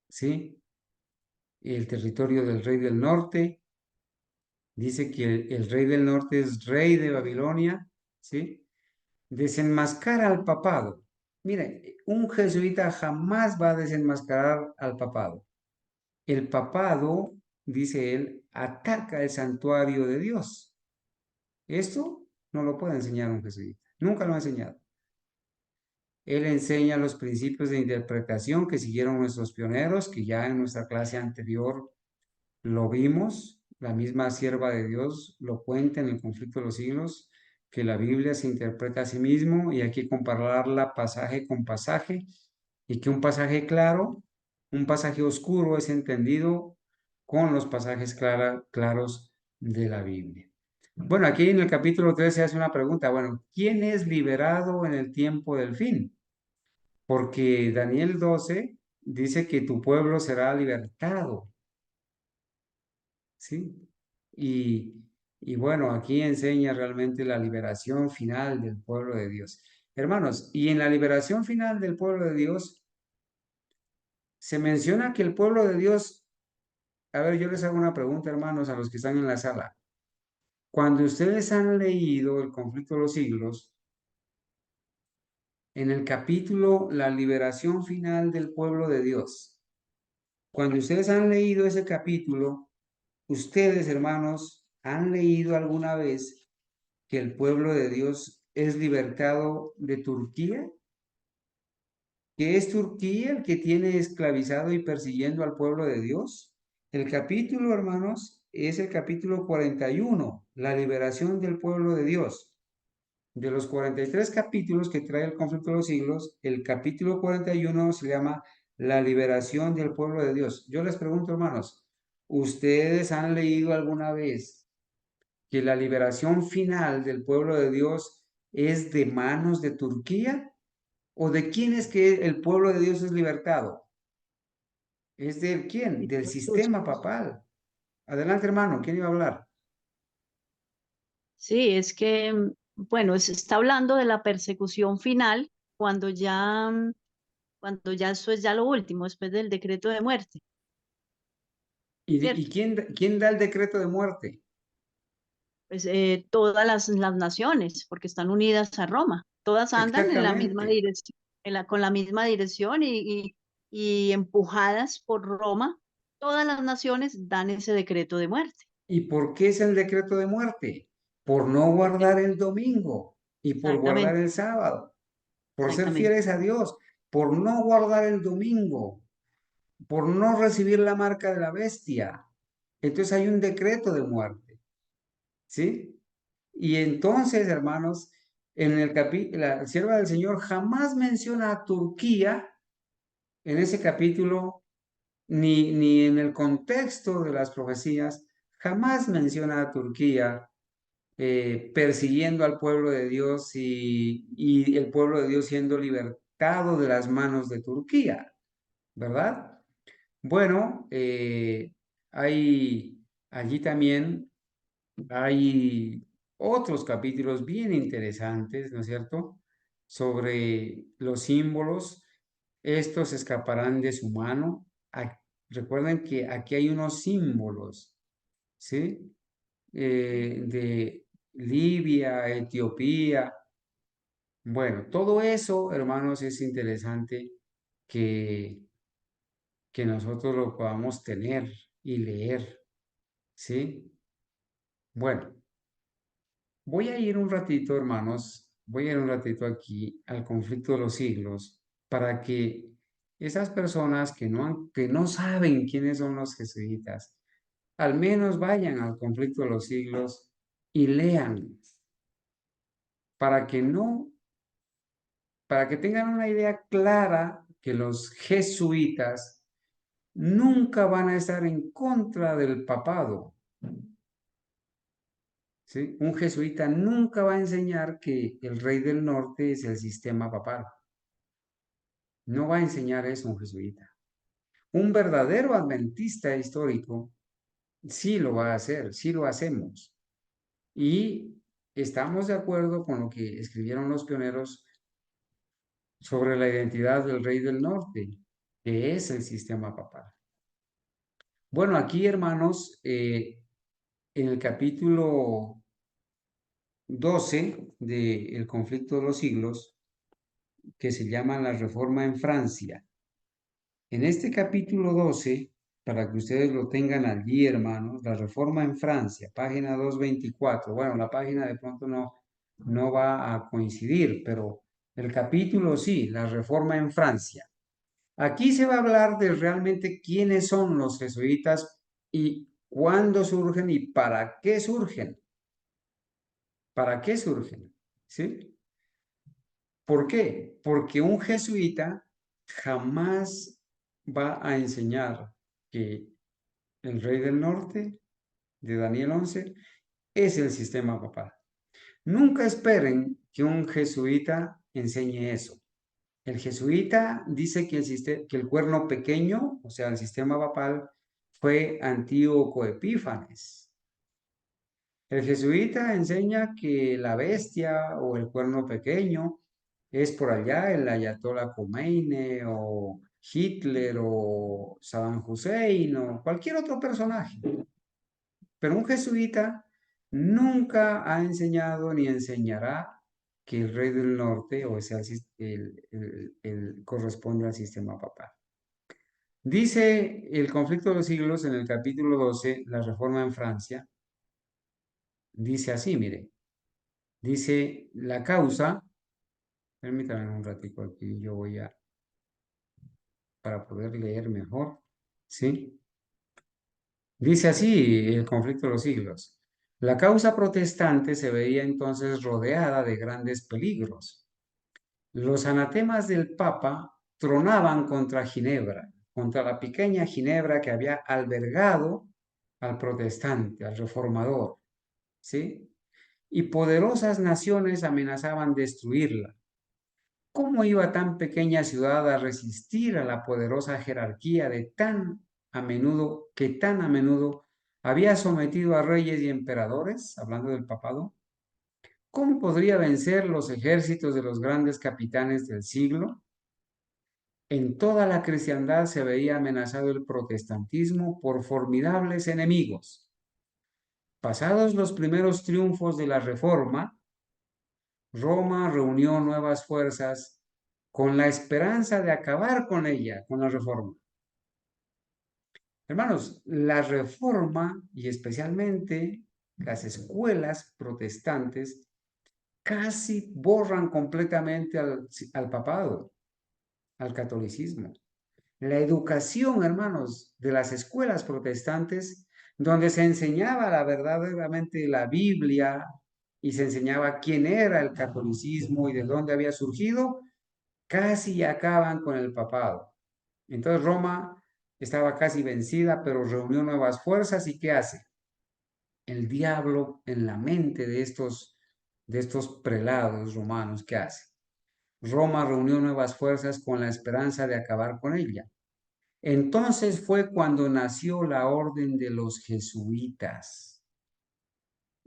¿sí? El territorio del rey del norte, dice que el rey del norte es rey de Babilonia, ¿sí? Desenmascara al papado. Mire, un jesuita jamás va a desenmascarar al papado. El papado, dice él, ataca el santuario de Dios. Esto no lo puede enseñar un jesuita. Nunca lo ha enseñado. Él enseña los principios de interpretación que siguieron nuestros pioneros, que ya en nuestra clase anterior lo vimos. La misma sierva de Dios lo cuenta en el conflicto de los siglos, que la Biblia se interpreta a sí mismo y hay que compararla pasaje con pasaje y que un pasaje claro, un pasaje oscuro es entendido con los pasajes claros de la Biblia. Bueno, aquí en el capítulo 13 se hace una pregunta. Bueno, ¿quién es liberado en el tiempo del fin? Porque Daniel 12 dice que tu pueblo será libertado, ¿sí? Y, y bueno, aquí enseña realmente la liberación final del pueblo de Dios. Hermanos, y en la liberación final del pueblo de Dios, se menciona que el pueblo de Dios, a ver, yo les hago una pregunta, hermanos, a los que están en la sala. Cuando ustedes han leído el conflicto de los siglos, en el capítulo La liberación final del pueblo de Dios, cuando ustedes han leído ese capítulo, ustedes, hermanos, han leído alguna vez que el pueblo de Dios es libertado de Turquía, que es Turquía el que tiene esclavizado y persiguiendo al pueblo de Dios. El capítulo, hermanos, es el capítulo 41, la liberación del pueblo de Dios. De los 43 capítulos que trae el conflicto de los siglos, el capítulo 41 se llama la liberación del pueblo de Dios. Yo les pregunto, hermanos, ¿ustedes han leído alguna vez que la liberación final del pueblo de Dios es de manos de Turquía? ¿O de quién es que el pueblo de Dios es libertado? ¿Es de quién? Del sistema papal. Adelante, hermano, ¿quién iba a hablar? Sí, es que, bueno, se está hablando de la persecución final cuando ya eso es ya lo último, después del decreto de muerte, ¿Y ¿cierto? quién da el decreto de muerte? Pues todas las naciones, porque están unidas a Roma, todas andan en la misma Exactamente. dirección, con la misma dirección y empujadas por Roma, todas las naciones dan ese decreto de muerte. ¿Y por qué es el decreto de muerte? Por no Porque guardar el domingo. y por guardar Exactamente, el sábado, por ser exactamente. fieles a Dios, por no guardar el domingo, por no recibir la marca de la bestia. Entonces hay un decreto de muerte, ¿sí? Y entonces, hermanos, en el capítulo, la sierva del Señor jamás menciona a Turquía en ese capítulo, ni en el contexto de las profecías, jamás menciona a Turquía persiguiendo al pueblo de Dios y el pueblo de Dios siendo libertado de las manos de Turquía, ¿verdad? Bueno, hay allí también hay otros capítulos bien interesantes, ¿no es cierto? Sobre los símbolos. Estos escaparán de su mano. Recuerden que aquí hay unos símbolos, ¿sí? De Libia, Etiopía. Bueno, todo eso, hermanos, es interesante que, que nosotros lo podamos tener y leer, ¿sí? Bueno, voy a ir un ratito, hermanos, voy a ir un ratito aquí al conflicto de los siglos para que esas personas que no saben quiénes son los jesuitas, al menos vayan al conflicto de los siglos y lean para que no, para que tengan una idea clara que los jesuitas nunca van a estar en contra del papado. ¿Sí? Un jesuita nunca va a enseñar que el rey del norte es el sistema papal. No va a enseñar eso un jesuita. Un verdadero adventista histórico sí lo va a hacer, sí lo hacemos. Y estamos de acuerdo con lo que escribieron los pioneros sobre la identidad del rey del norte, que es el sistema papal. Bueno, aquí, hermanos, en el capítulo 12 del conflicto de los siglos, que se llama La Reforma en Francia. En este capítulo 12, para que ustedes lo tengan allí, hermanos, La Reforma en Francia, página 224. Bueno, la página de pronto no va a coincidir, pero el capítulo sí, La Reforma en Francia. Aquí se va a hablar de realmente quiénes son los jesuitas y cuándo surgen y para qué surgen. ¿Para qué surgen? ¿Sí? ¿Por qué? Porque un jesuita jamás va a enseñar que el rey del norte, de Daniel 11, es el sistema papal. Nunca esperen que un jesuita enseñe eso. El jesuita dice que el cuerno pequeño, o sea, el sistema papal, fue Antíoco Epífanes. El jesuita enseña que la bestia o el cuerno pequeño es por allá el Ayatollah Khomeini o Hitler o Saddam Hussein o cualquier otro personaje. Pero un jesuita nunca ha enseñado ni enseñará que el rey del norte o sea, corresponde al sistema papal. Dice el conflicto de los siglos en el capítulo 12, la reforma en Francia, dice así, mire, dice la causa, permítanme un ratico aquí, yo voy a, para poder leer mejor, ¿sí? Dice así el conflicto de los siglos. La causa protestante se veía entonces rodeada de grandes peligros. Los anatemas del Papa tronaban contra Ginebra, contra la pequeña Ginebra que había albergado al protestante, al reformador, ¿sí? Y poderosas naciones amenazaban destruirla. ¿Cómo iba tan pequeña ciudad a resistir a la poderosa jerarquía de tan a menudo había sometido a reyes y emperadores, hablando del papado? ¿Cómo podría vencer los ejércitos de los grandes capitanes del siglo? En toda la cristiandad se veía amenazado el protestantismo por formidables enemigos. Pasados los primeros triunfos de la Reforma, Roma reunió nuevas fuerzas con la esperanza de acabar con ella, con la Reforma. Hermanos, la Reforma y especialmente las escuelas protestantes casi borran completamente al papado, al catolicismo. La educación, hermanos, de las escuelas protestantes, donde se enseñaba verdaderamente la Biblia y se enseñaba quién era el catolicismo y de dónde había surgido, casi acaban con el papado. Entonces Roma estaba casi vencida, pero reunió nuevas fuerzas y ¿qué hace? El diablo en la mente de estos prelados romanos, ¿qué hace? Roma reunió nuevas fuerzas con la esperanza de acabar con ella. Entonces fue cuando nació la orden de los jesuitas.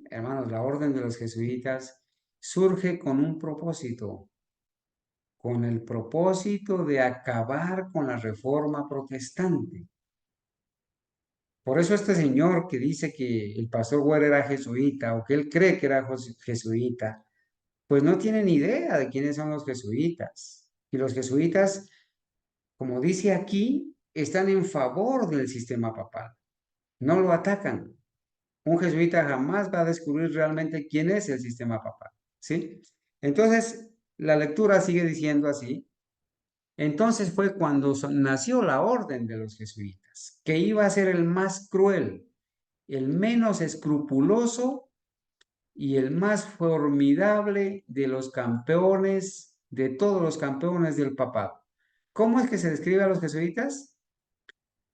Hermanos, la orden de los jesuitas surge con un propósito, con el propósito de acabar con la reforma protestante. Por eso este señor que dice que el pastor Weir era jesuita o que él cree que era jesuita, pues no tiene ni idea de quiénes son los jesuitas. Y los jesuitas, como dice aquí, están en favor del sistema papal, no lo atacan. Un jesuita jamás va a descubrir realmente quién es el sistema papal, ¿sí? Entonces, la lectura sigue diciendo así. Entonces fue cuando nació la orden de los jesuitas, que iba a ser el más cruel, el menos escrupuloso y el más formidable de los campeones, de todos los campeones del papado. ¿Cómo es que se describe a los jesuitas?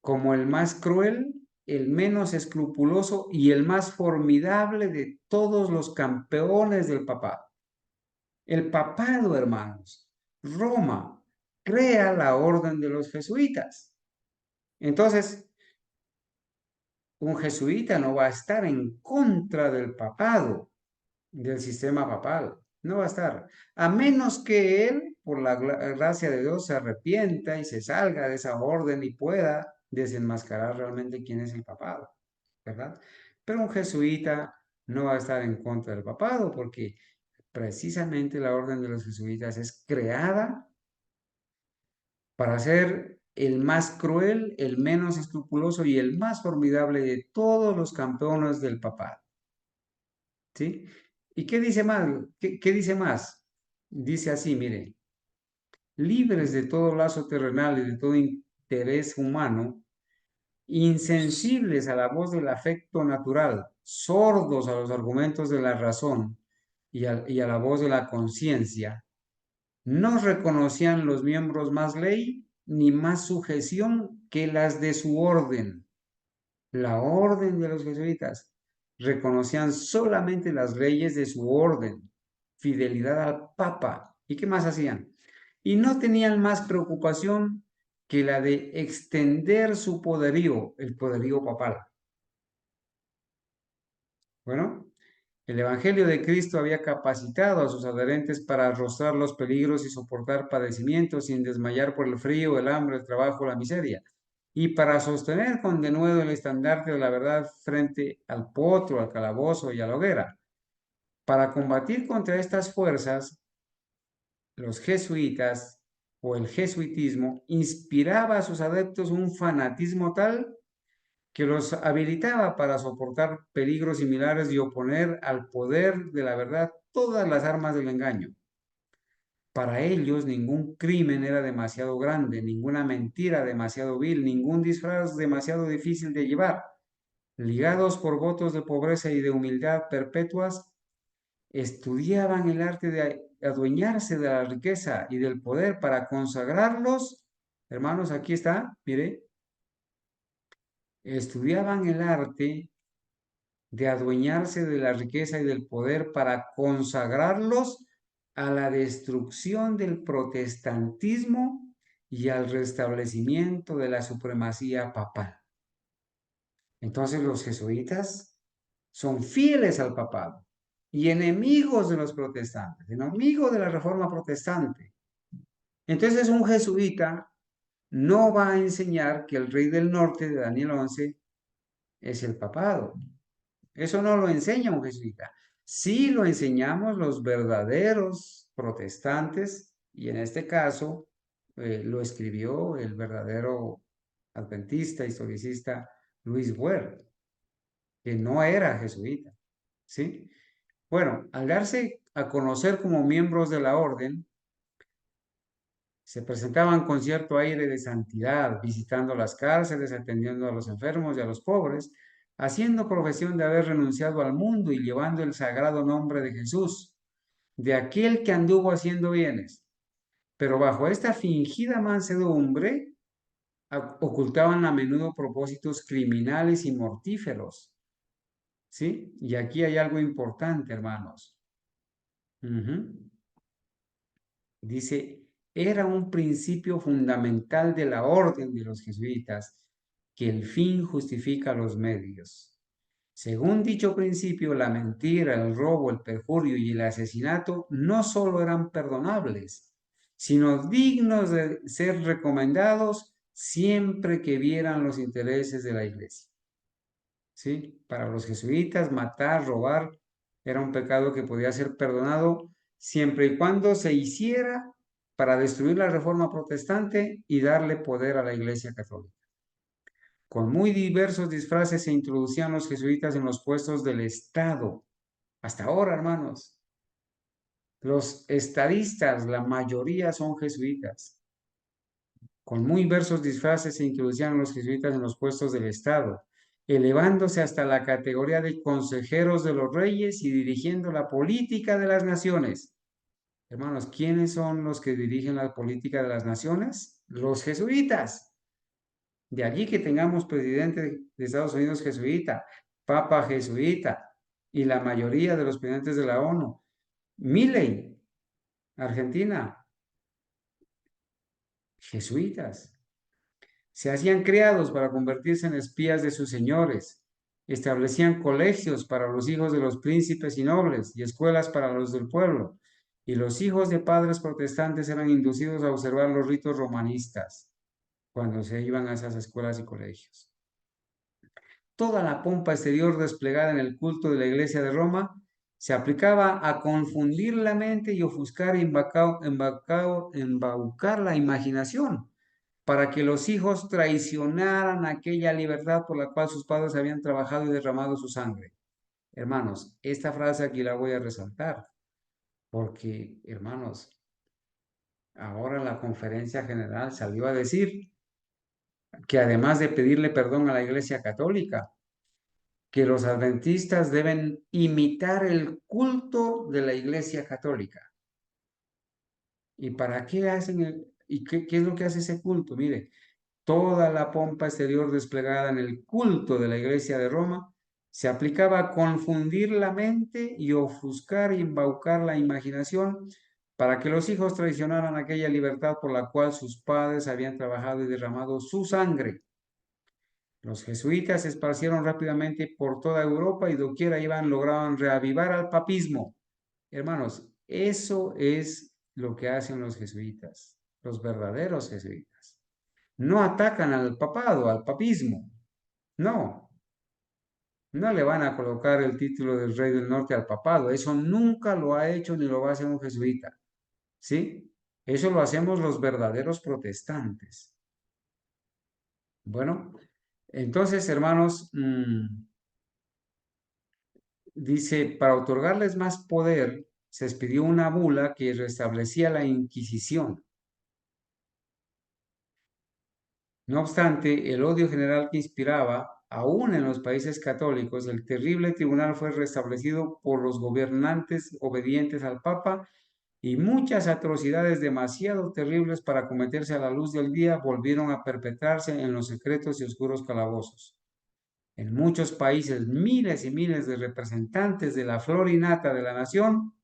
Como el más cruel, el menos escrupuloso y el más formidable de todos los campeones del papado. El papado, hermanos, Roma, crea la orden de los jesuitas. Entonces, un jesuita no va a estar en contra del papado, del sistema papal. No va a estar. A menos que él, por la gracia de Dios, se arrepienta y se salga de esa orden y pueda desenmascarar realmente quién es el papado, ¿verdad? Pero un jesuita no va a estar en contra del papado porque precisamente la orden de los jesuitas es creada para ser el más cruel, el menos escrupuloso y el más formidable de todos los campeones del papado. ¿Sí? ¿Y qué dice más? ¿Qué dice más? Dice así, mire, libres de todo lazo terrenal y de todo interés humano, insensibles a la voz del afecto natural, sordos a los argumentos de la razón y a la voz de la conciencia, no reconocían los miembros más ley ni más sujeción que las de su orden. La orden de los jesuitas reconocían solamente las leyes de su orden, fidelidad al Papa. ¿Y qué más hacían? Y no tenían más preocupación que la de extender su poderío, el poderío papal. Bueno, el Evangelio de Cristo había capacitado a sus adherentes para arrostrar los peligros y soportar padecimientos sin desmayar por el frío, el hambre, el trabajo, la miseria, y para sostener con denuedo el estandarte de la verdad frente al potro, al calabozo y a la hoguera. Para combatir contra estas fuerzas, los jesuitas o el jesuitismo inspiraba a sus adeptos un fanatismo tal que los habilitaba para soportar peligros similares y oponer al poder de la verdad todas las armas del engaño. Para ellos ningún crimen era demasiado grande, ninguna mentira demasiado vil, ningún disfraz demasiado difícil de llevar. Ligados por votos de pobreza y de humildad perpetuas, estudiaban el arte de adueñarse de la riqueza y del poder para consagrarlos. Hermanos, aquí está, mire, estudiaban el arte de adueñarse de la riqueza y del poder para consagrarlos a la destrucción del protestantismo y al restablecimiento de la supremacía papal. Entonces los jesuitas son fieles al papado y enemigos de los protestantes, enemigos de la reforma protestante. Entonces un jesuita no va a enseñar que el rey del norte de Daniel 11 es el papado. Eso no lo enseña un jesuita. Sí lo enseñamos los verdaderos protestantes, y en este caso lo escribió el verdadero adventista, historicista Luis Weir, que no era jesuita, ¿sí? Bueno, al darse a conocer como miembros de la orden, se presentaban con cierto aire de santidad, visitando las cárceles, atendiendo a los enfermos y a los pobres, haciendo profesión de haber renunciado al mundo y llevando el sagrado nombre de Jesús, de aquel que anduvo haciendo bienes. Pero bajo esta fingida mansedumbre, ocultaban a menudo propósitos criminales y mortíferos. ¿Sí? Y aquí hay algo importante, hermanos. Dice, era un principio fundamental de la orden de los jesuitas, que el fin justifica los medios. Según dicho principio, la mentira, el robo, el perjurio y el asesinato no solo eran perdonables, sino dignos de ser recomendados siempre que vieran los intereses de la iglesia. ¿Sí? Para los jesuitas, matar, robar, era un pecado que podía ser perdonado siempre y cuando se hiciera para destruir la reforma protestante y darle poder a la iglesia católica. Con muy diversos disfraces se introducían los jesuitas en los puestos del Estado. Hasta ahora, hermanos, los estadistas, la mayoría son jesuitas. Con muy diversos disfraces se introducían los jesuitas en los puestos del Estado, elevándose hasta la categoría de consejeros de los reyes y dirigiendo la política de las naciones. Hermanos, ¿quiénes son los que dirigen la política de las naciones? Los jesuitas. De allí que tengamos presidente de Estados Unidos jesuita, papa jesuita y la mayoría de los presidentes de la ONU. Milei, Argentina, jesuitas. Se hacían criados para convertirse en espías de sus señores. Establecían colegios para los hijos de los príncipes y nobles y escuelas para los del pueblo. Y los hijos de padres protestantes eran inducidos a observar los ritos romanistas cuando se iban a esas escuelas y colegios. Toda la pompa exterior desplegada en el culto de la Iglesia de Roma se aplicaba a confundir la mente y ofuscar e embaucar la imaginación para que los hijos traicionaran aquella libertad por la cual sus padres habían trabajado y derramado su sangre. Hermanos, esta frase aquí la voy a resaltar, porque, hermanos, ahora la conferencia general salió a decir que además de pedirle perdón a la Iglesia Católica, que los adventistas deben imitar el culto de la Iglesia Católica. ¿Y para qué hacen qué es lo que hace ese culto? Mire, toda la pompa exterior desplegada en el culto de la Iglesia de Roma se aplicaba a confundir la mente y ofuscar y embaucar la imaginación para que los hijos traicionaran aquella libertad por la cual sus padres habían trabajado y derramado su sangre. Los jesuitas se esparcieron rápidamente por toda Europa y doquiera iban, lograban reavivar al papismo. Hermanos, eso es lo que hacen los jesuitas, los verdaderos jesuitas. No atacan al papado, al papismo. No, no le van a colocar el título del rey del norte al papado. Eso nunca lo ha hecho ni lo va a hacer un jesuita. ¿Sí? Eso lo hacemos los verdaderos protestantes. Bueno, entonces, hermanos, dice, para otorgarles más poder, se expidió una bula que restablecía la Inquisición. No obstante, el odio general que inspiraba, aún en los países católicos, el terrible tribunal fue restablecido por los gobernantes obedientes al Papa y muchas atrocidades demasiado terribles para cometerse a la luz del día volvieron a perpetrarse en los secretos y oscuros calabozos. En muchos países, miles y miles de representantes de la flor y nata de la nación,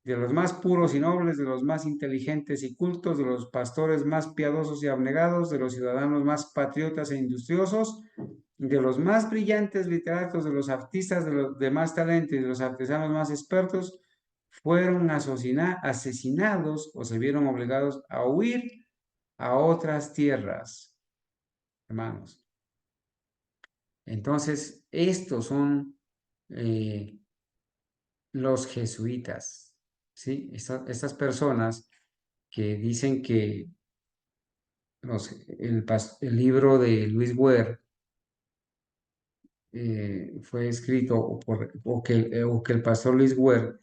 de los más puros y nobles, de los más inteligentes y cultos, de los pastores más piadosos y abnegados, de los ciudadanos más patriotas e industriosos, de los más brillantes literatos, de los artistas de más talento y de los artesanos más expertos, fueron asesinados o se vieron obligados a huir a otras tierras, hermanos. Entonces, estos son los jesuitas, ¿sí? Estas personas que dicen que el libro de Luis Buer fue escrito o que el pastor Luis Ware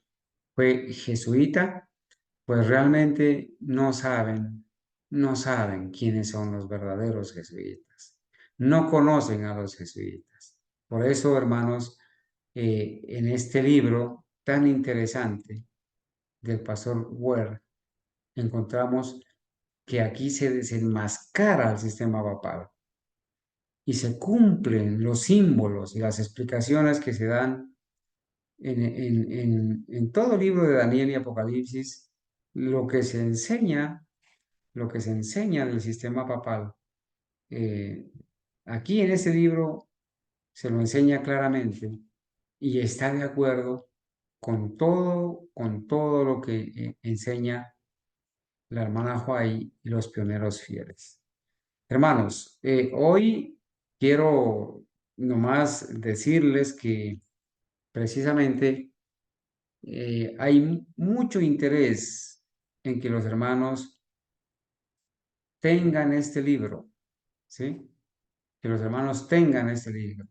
fue jesuita, pues realmente no saben quiénes son los verdaderos jesuitas. No conocen a los jesuitas. Por eso, hermanos, en este libro tan interesante del pastor Ware, encontramos que aquí se desenmascara el sistema papal y se cumplen los símbolos y las explicaciones que se dan en todo el libro de Daniel y Apocalipsis, lo que se enseña, lo que se enseña del sistema papal. Aquí en este libro se lo enseña claramente y está de acuerdo con todo lo que enseña la hermana Huay y los pioneros fieles. Hermanos, hoy quiero nomás decirles que precisamente hay mucho interés en que los hermanos tengan este libro, ¿sí? Que los hermanos tengan este libro,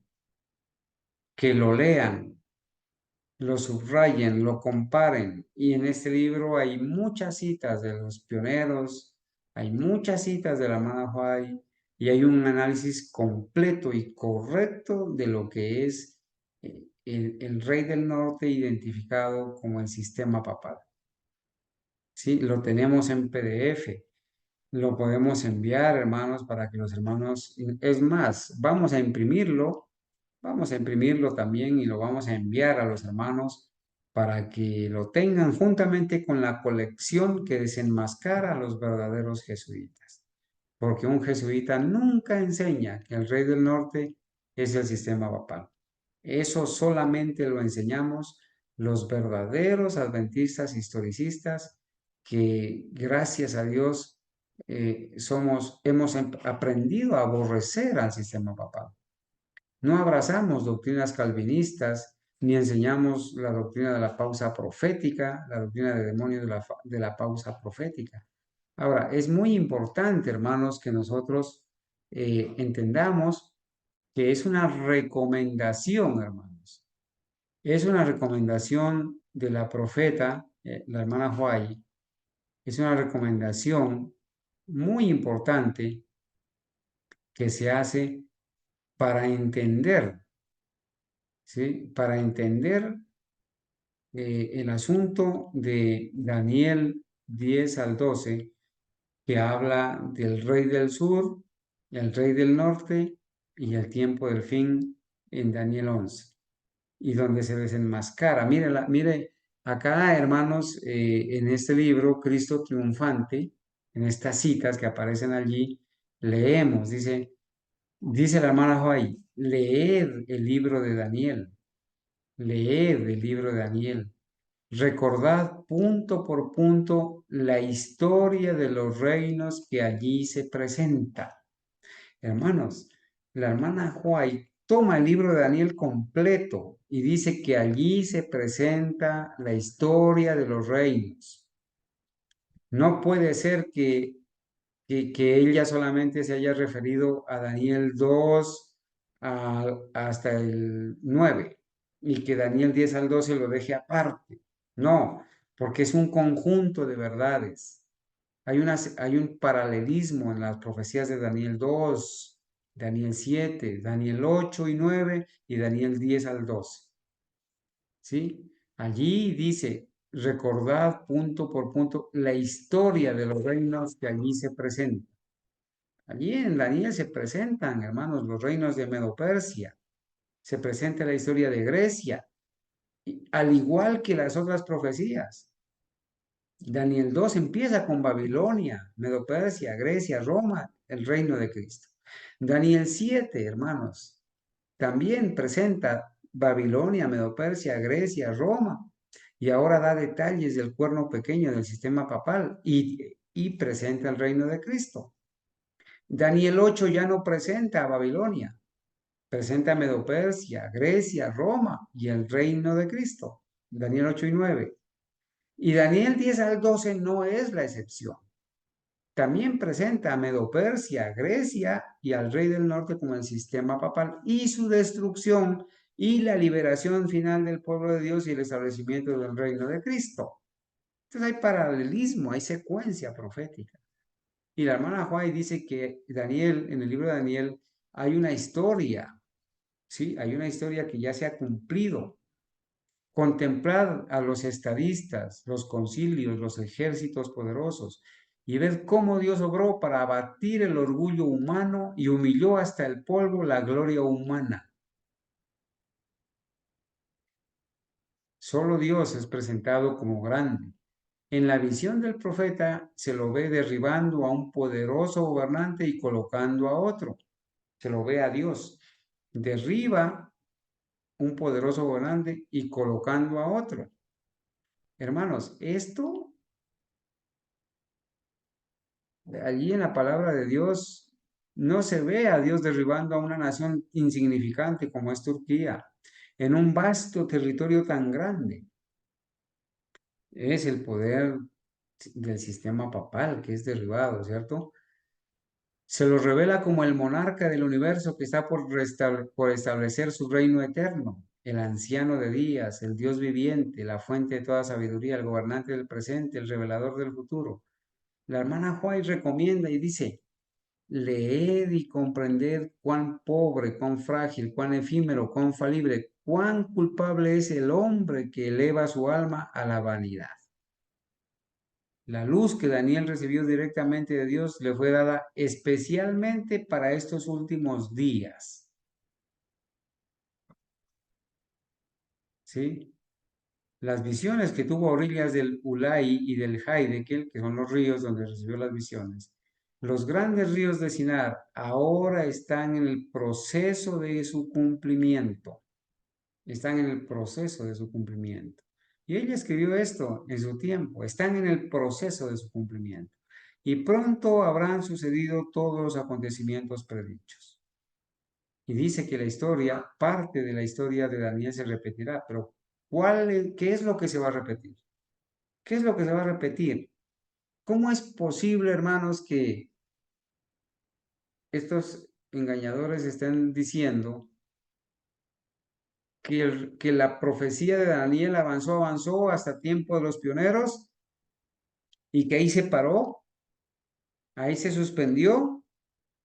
que lo lean, lo subrayen, lo comparen. Y en este libro hay muchas citas de los pioneros, hay muchas citas de la hermana Huay y hay un análisis completo y correcto de lo que es el rey del norte identificado como el sistema papal. ¿Sí? Lo tenemos en PDF. Lo podemos enviar, hermanos, para que los hermanos, es más, vamos a imprimirlo también y lo vamos a enviar a los hermanos para que lo tengan juntamente con la colección que desenmascara a los verdaderos jesuitas. Porque un jesuita nunca enseña que el rey del norte es el sistema papal. Eso solamente lo enseñamos los verdaderos adventistas historicistas que gracias a Dios hemos aprendido a aborrecer al sistema papal. No abrazamos doctrinas calvinistas, ni enseñamos la doctrina de la pausa profética, la doctrina de demonios de la pausa profética. Ahora, es muy importante, hermanos, que nosotros entendamos que es una recomendación, hermanos. Es una recomendación de la profeta, la hermana Huay, es una recomendación muy importante que se hace para entender, ¿sí? Para entender el asunto de Daniel 10 al 12, que habla del rey del sur, el rey del norte y el tiempo del fin en Daniel 11, y donde se desenmascara. Mire acá, hermanos, en este libro, Cristo triunfante, en estas citas que aparecen allí, leemos, dice la hermana Joy, leed el libro de Daniel, leed el libro de Daniel. Recordad punto por punto la historia de los reinos que allí se presenta. Hermanos, la hermana White toma el libro de Daniel completo y dice que allí se presenta la historia de los reinos. No puede ser que ella solamente se haya referido a Daniel 2 hasta el 9 y que Daniel 10 al 12 lo deje aparte. No, porque es un conjunto de verdades. Hay un paralelismo en las profecías de Daniel 2, Daniel 7, Daniel 8 y 9 y Daniel 10 al 12. ¿Sí? Allí dice, recordad punto por punto la historia de los reinos que allí se presentan. Allí en Daniel se presentan, hermanos, los reinos de Medo-Persia. Se presenta la historia de Grecia, al igual que las otras profecías. Daniel 2 empieza con Babilonia, Medo-Persia, Grecia, Roma, el reino de Cristo. Daniel 7, hermanos, también presenta Babilonia, Medo-Persia, Grecia, Roma, y ahora da detalles del cuerno pequeño del sistema papal y presenta el reino de Cristo. Daniel 8 ya no presenta a Babilonia, presenta a Medo-Persia, Grecia, Roma y el reino de Cristo. Daniel 8 y 9. Y Daniel 10 al 12 no es la excepción. también presenta a Medo-Persia, Grecia y al rey del norte como el sistema papal y su destrucción y la liberación final del pueblo de Dios y el establecimiento del reino de Cristo. Entonces hay paralelismo, hay secuencia profética. Y la hermana White dice que Daniel, en el libro de Daniel, hay una historia, ¿sí? Hay una historia que ya se ha cumplido. Contemplar a los estadistas, los concilios, los ejércitos poderosos y ver cómo Dios obró para abatir el orgullo humano y humilló hasta el polvo la gloria humana. Solo Dios es presentado como grande. En la visión del profeta se lo ve derribando a un poderoso gobernante y colocando a otro. Se lo ve a Dios. Derriba un poderoso gobernante y colocando a otro. Hermanos, esto allí en la palabra de Dios no se ve a Dios derribando a una nación insignificante como es Turquía, en un vasto territorio tan grande. Es el poder del sistema papal que es derribado, ¿cierto? Se lo revela como el monarca del universo que está por establecer su reino eterno, el anciano de días, el Dios viviente, la fuente de toda sabiduría, el gobernante del presente, el revelador del futuro. La hermana White recomienda y dice: leed y comprended cuán pobre, cuán frágil, cuán efímero, cuán falible, cuán culpable es el hombre que eleva su alma a la vanidad. La luz que Daniel recibió directamente de Dios le fue dada especialmente para estos últimos días. ¿Sí? Las visiones que tuvo a orillas del Ulai y del Haidekel, que son los ríos donde recibió las visiones, los grandes ríos de Sinar ahora están en el proceso de su cumplimiento. Están en el proceso de su cumplimiento. Y ella escribió esto en su tiempo. Están en el proceso de su cumplimiento. Y pronto habrán sucedido todos los acontecimientos predichos. Y dice que la historia, parte de la historia de Daniel se repetirá, pero ¿qué es lo que se va a repetir? ¿Qué es lo que se va a repetir? ¿Cómo es posible, hermanos, que estos engañadores estén diciendo que la profecía de Daniel avanzó hasta tiempo de los pioneros y que ahí se paró, ahí se suspendió,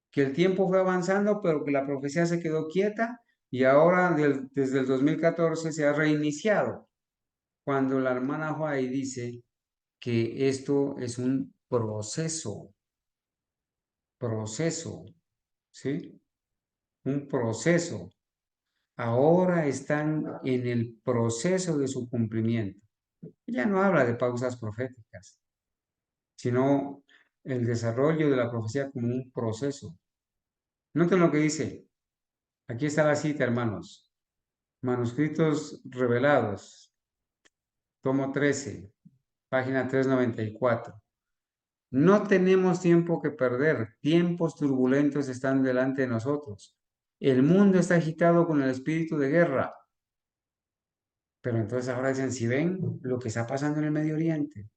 que el tiempo fue avanzando, pero que la profecía se quedó quieta y ahora desde el 2014 se ha reiniciado? Cuando la hermana White dice que esto es un proceso, ¿sí? Un proceso. Ahora están en el proceso de su cumplimiento. Ella no habla de pausas proféticas, sino el desarrollo de la profecía como un proceso. Noten lo que dice. Aquí está la cita, hermanos. Manuscritos revelados, tomo 13, página 394. No tenemos tiempo que perder. Tiempos turbulentos están delante de nosotros. El mundo está agitado con el espíritu de guerra. Pero entonces ahora dicen, si ven lo que está pasando en el Medio Oriente.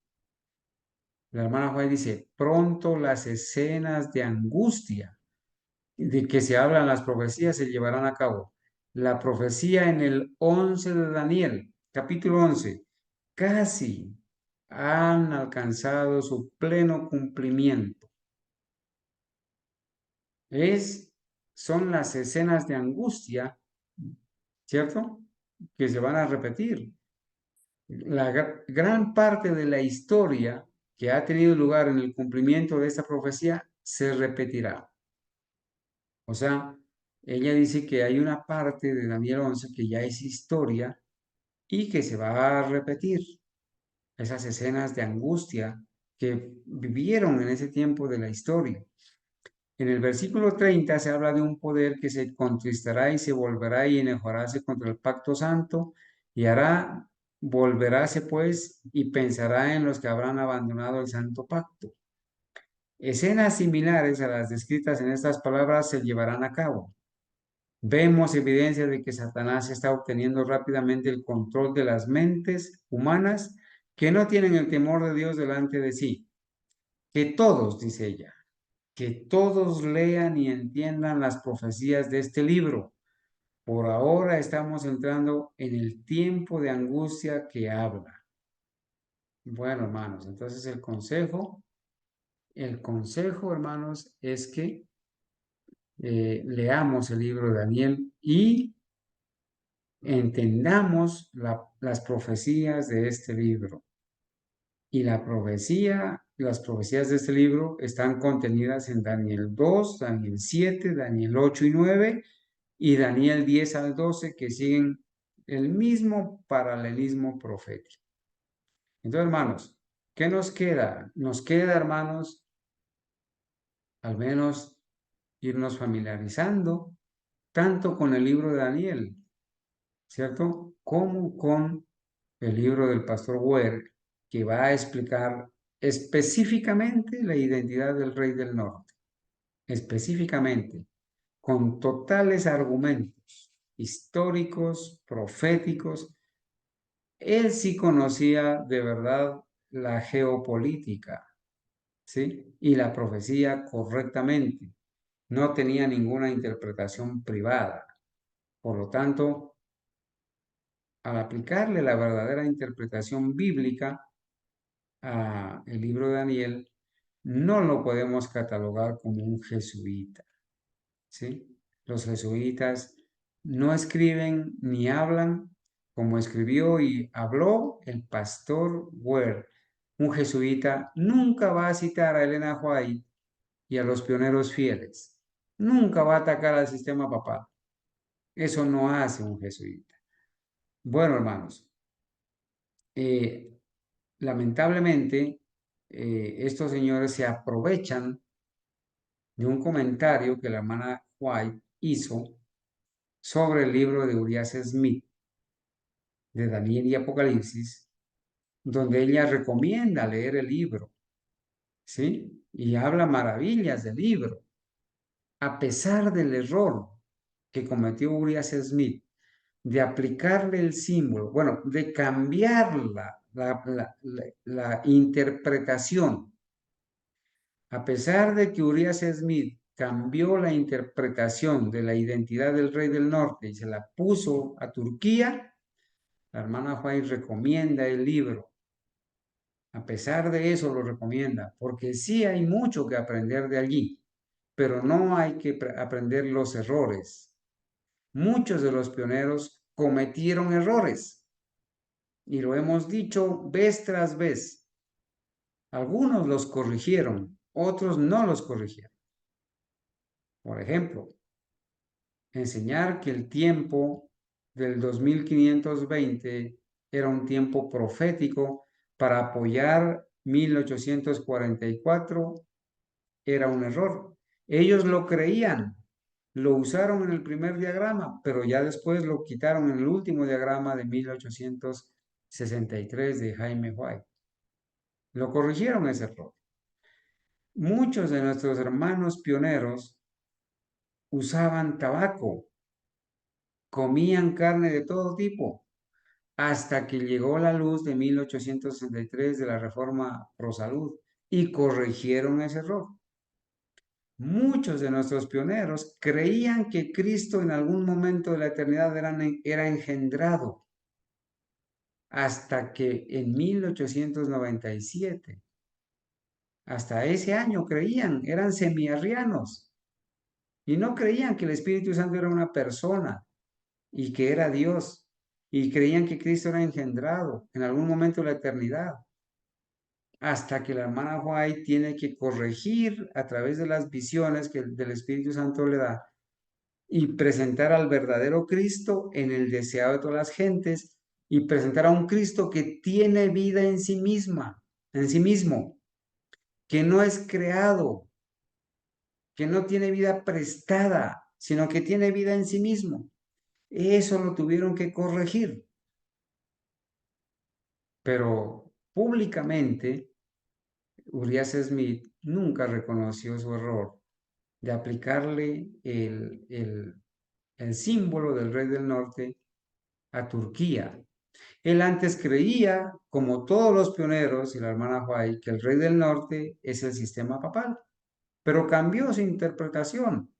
La hermana White dice, pronto las escenas de angustia de que se hablan las profecías se llevarán a cabo. La profecía en el 11 de Daniel, capítulo 11, casi han alcanzado su pleno cumplimiento. Son las escenas de angustia, ¿cierto? Que se van a repetir. La gran parte de la historia que ha tenido lugar en el cumplimiento de esta profecía se repetirá. O sea, ella dice que hay una parte de Daniel 11 que ya es historia y que se va a repetir. Esas escenas de angustia que vivieron en ese tiempo de la historia. En el versículo 30 se habla de un poder que se contristará y se volverá y enojaráse contra el pacto santo y volveráse pues y pensará en los que habrán abandonado el santo pacto. Escenas similares a las descritas en estas palabras se llevarán a cabo. Vemos evidencia de que Satanás está obteniendo rápidamente el control de las mentes humanas que no tienen el temor de Dios delante de sí. que todos, dice ella, que todos lean y entiendan las profecías de este libro. Por ahora estamos entrando en el tiempo de angustia que habla. Bueno, hermanos, entonces el consejo, hermanos, es que leamos el libro de Daniel y entendamos las profecías de este libro. Y las profecías de este libro están contenidas en Daniel 2, Daniel 7, Daniel 8 y 9 y Daniel 10 al 12, que siguen el mismo paralelismo profético. Entonces, hermanos, ¿qué nos queda? Nos queda, hermanos, al menos irnos familiarizando tanto con el libro de Daniel, ¿cierto? Como con el libro del pastor Weir, que va a explicar específicamente la identidad del rey del norte, específicamente, con totales argumentos históricos, proféticos. Él sí conocía de verdad la geopolítica, ¿sí? Y la profecía correctamente. No tenía ninguna interpretación privada. Por lo tanto, al aplicarle la verdadera interpretación bíblica a el libro de Daniel, no lo podemos catalogar como un jesuita, ¿sí? Los jesuitas no escriben ni hablan como escribió y habló el pastor Weir. Un jesuita nunca va a citar a Elena White y a los pioneros fieles. Nunca va a atacar al sistema papal. Eso no hace un jesuita. Bueno, hermanos, eh, lamentablemente, estos señores se aprovechan de un comentario que la hermana White hizo sobre el libro de Urias Smith, de Daniel y Apocalipsis, donde ella recomienda leer el libro, ¿sí? Y habla maravillas del libro, a pesar del error que cometió Urias Smith de aplicarle el símbolo, bueno, de cambiar la interpretación. A pesar de que Urias Smith cambió la interpretación de la identidad del rey del norte y se la puso a Turquía, la hermana White recomienda el libro. A pesar de eso lo recomienda, porque sí hay mucho que aprender de allí, pero no hay que aprender los errores. Muchos de los pioneros cometieron errores y lo hemos dicho vez tras vez. Algunos los corrigieron, otros no los corrigieron. Por ejemplo, enseñar que el tiempo del 2520 era un tiempo profético para apoyar 1844 era un error. Ellos lo creían, lo usaron en el primer diagrama, pero ya después lo quitaron en el último diagrama de 1863 de Jaime White. Lo corrigieron ese error. Muchos de nuestros hermanos pioneros usaban tabaco, comían carne de todo tipo, hasta que llegó la luz de 1863 de la Reforma Pro Salud y corrigieron ese error. Muchos de nuestros pioneros creían que Cristo en algún momento de la eternidad era engendrado, hasta que en 1897, hasta ese año creían, eran semiarrianos y no creían que el Espíritu Santo era una persona y que era Dios, y creían que Cristo era engendrado en algún momento de la eternidad, hasta que la hermana White tiene que corregir a través de las visiones que del Espíritu Santo le da y presentar al verdadero Cristo en el deseado de todas las gentes y presentar a un Cristo que tiene vida en sí misma, en sí mismo, que no es creado, que no tiene vida prestada, sino que tiene vida en sí mismo. Eso lo tuvieron que corregir. Pero públicamente, Urias Smith nunca reconoció su error de aplicarle el símbolo del rey del norte a Turquía, Él antes creía, como todos los pioneros y la hermana White, que el rey del norte es el sistema papal, pero cambió su interpretación.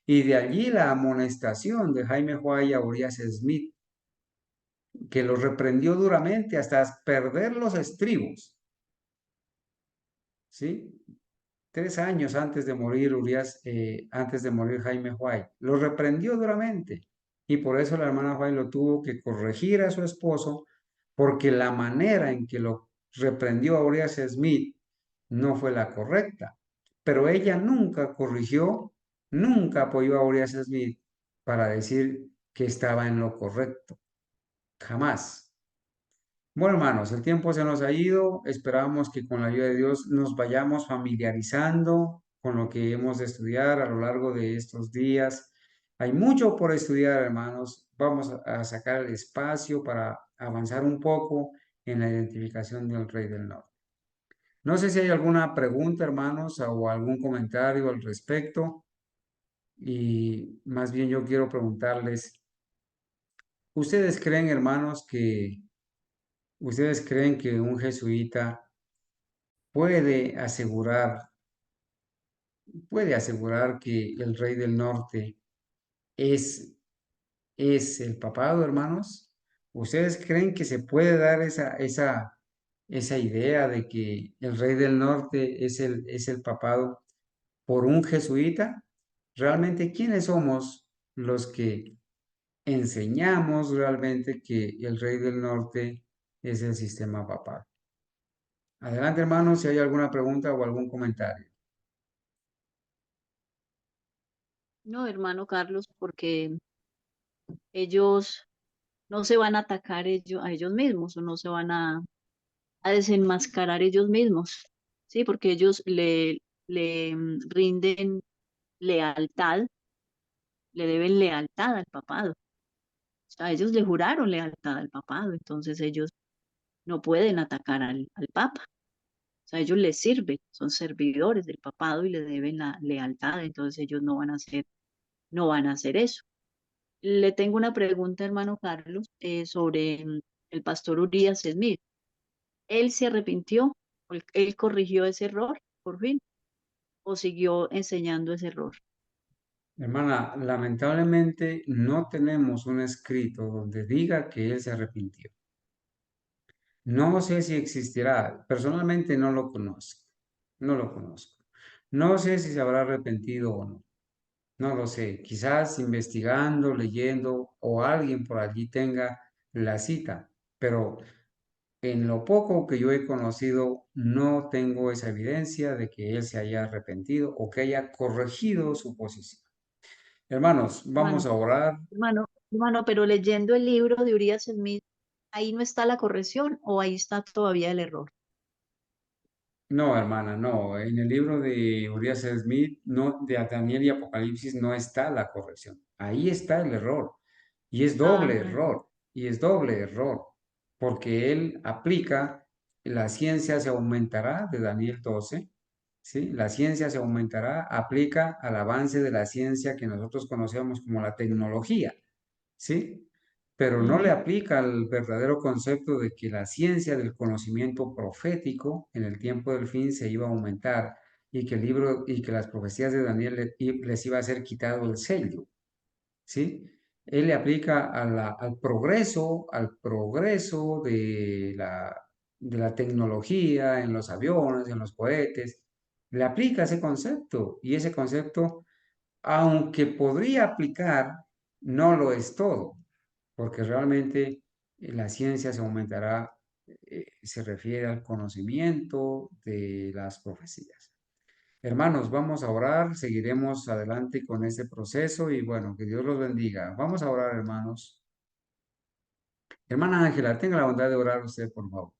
Y de allí la amonestación de Jaime White a Urias Smith, que lo reprendió duramente hasta perder los estribos. ¿Sí? 3 años antes de morir antes de morir Jaime White, lo reprendió duramente. Y por eso la hermana White lo tuvo que corregir a su esposo, porque la manera en que lo reprendió a Urias Smith no fue la correcta. Pero ella nunca corrigió, nunca apoyó a Urias Smith para decir que estaba en lo correcto. Jamás. Bueno, hermanos, el tiempo se nos ha ido. Esperamos que con la ayuda de Dios nos vayamos familiarizando con lo que hemos de estudiar a lo largo de estos días. Hay mucho por estudiar, hermanos. Vamos a sacar el espacio para avanzar un poco en la identificación del Rey del Norte. No sé si hay alguna pregunta, hermanos, o algún comentario al respecto. Y más bien yo quiero preguntarles, ¿ustedes creen, hermanos, que un jesuita puede asegurar que el rey del norte es, es el papado, hermanos? ¿Ustedes creen que se puede dar esa idea de que el rey del norte es el papado por un jesuita? ¿Realmente quiénes somos los que enseñamos realmente que el rey del norte es el sistema papal? Adelante, hermanos, si hay alguna pregunta o algún comentario. No, hermano Carlos, porque ellos no se van a atacar a ellos mismos o no se van a desenmascarar ellos mismos, ¿sí? Porque ellos le rinden lealtad, le deben lealtad al papado. O sea, ellos le juraron lealtad al papado, entonces ellos no pueden atacar al papa. O sea, ellos les sirven, son servidores del papado y le deben la lealtad, entonces ellos no van a hacer eso. Le tengo una pregunta, hermano Carlos, sobre el pastor Urias Smith. ¿Él se arrepintió? ¿Él corrigió ese error, por fin? ¿O siguió enseñando ese error? Hermana, lamentablemente no tenemos un escrito donde diga que él se arrepintió. No sé si existirá, personalmente no lo conozco, no lo conozco. No sé si se habrá arrepentido o no, no lo sé. Quizás investigando, leyendo o alguien por allí tenga la cita, pero en lo poco que yo he conocido no tengo esa evidencia de que él se haya arrepentido o que haya corregido su posición. Hermanos, vamos Hermano, a orar. hermano, pero leyendo el libro de Urias Smith, ahí no está la corrección o ahí está todavía el error. No, hermana, no. En el libro de Urias Smith, no, de Daniel y Apocalipsis, no está la corrección. Ahí está el error. Y es doble Ah, error. Y es doble error. Porque él aplica, la ciencia se aumentará de Daniel 12. ¿Sí? La ciencia se aumentará, aplica al avance de la ciencia que nosotros conocemos como la tecnología. ¿Sí? Pero no le ujú. aplica al verdadero concepto de que la ciencia del conocimiento profético en el tiempo del fin se iba a aumentar y que el libro y que las profecías de Daniel les iba a ser quitado el sello, ¿sí? Él le aplica al progreso de la tecnología en los aviones, en los cohetes, le aplica ese concepto y ese concepto, aunque podría aplicar, no lo es todo porque realmente la ciencia se aumentará, se refiere al conocimiento de las profecías. Hermanos, vamos a orar, seguiremos adelante con este proceso y bueno, que Dios los bendiga. Vamos a orar, hermanos. Hermana Ángela, tenga la bondad de orar usted, por favor.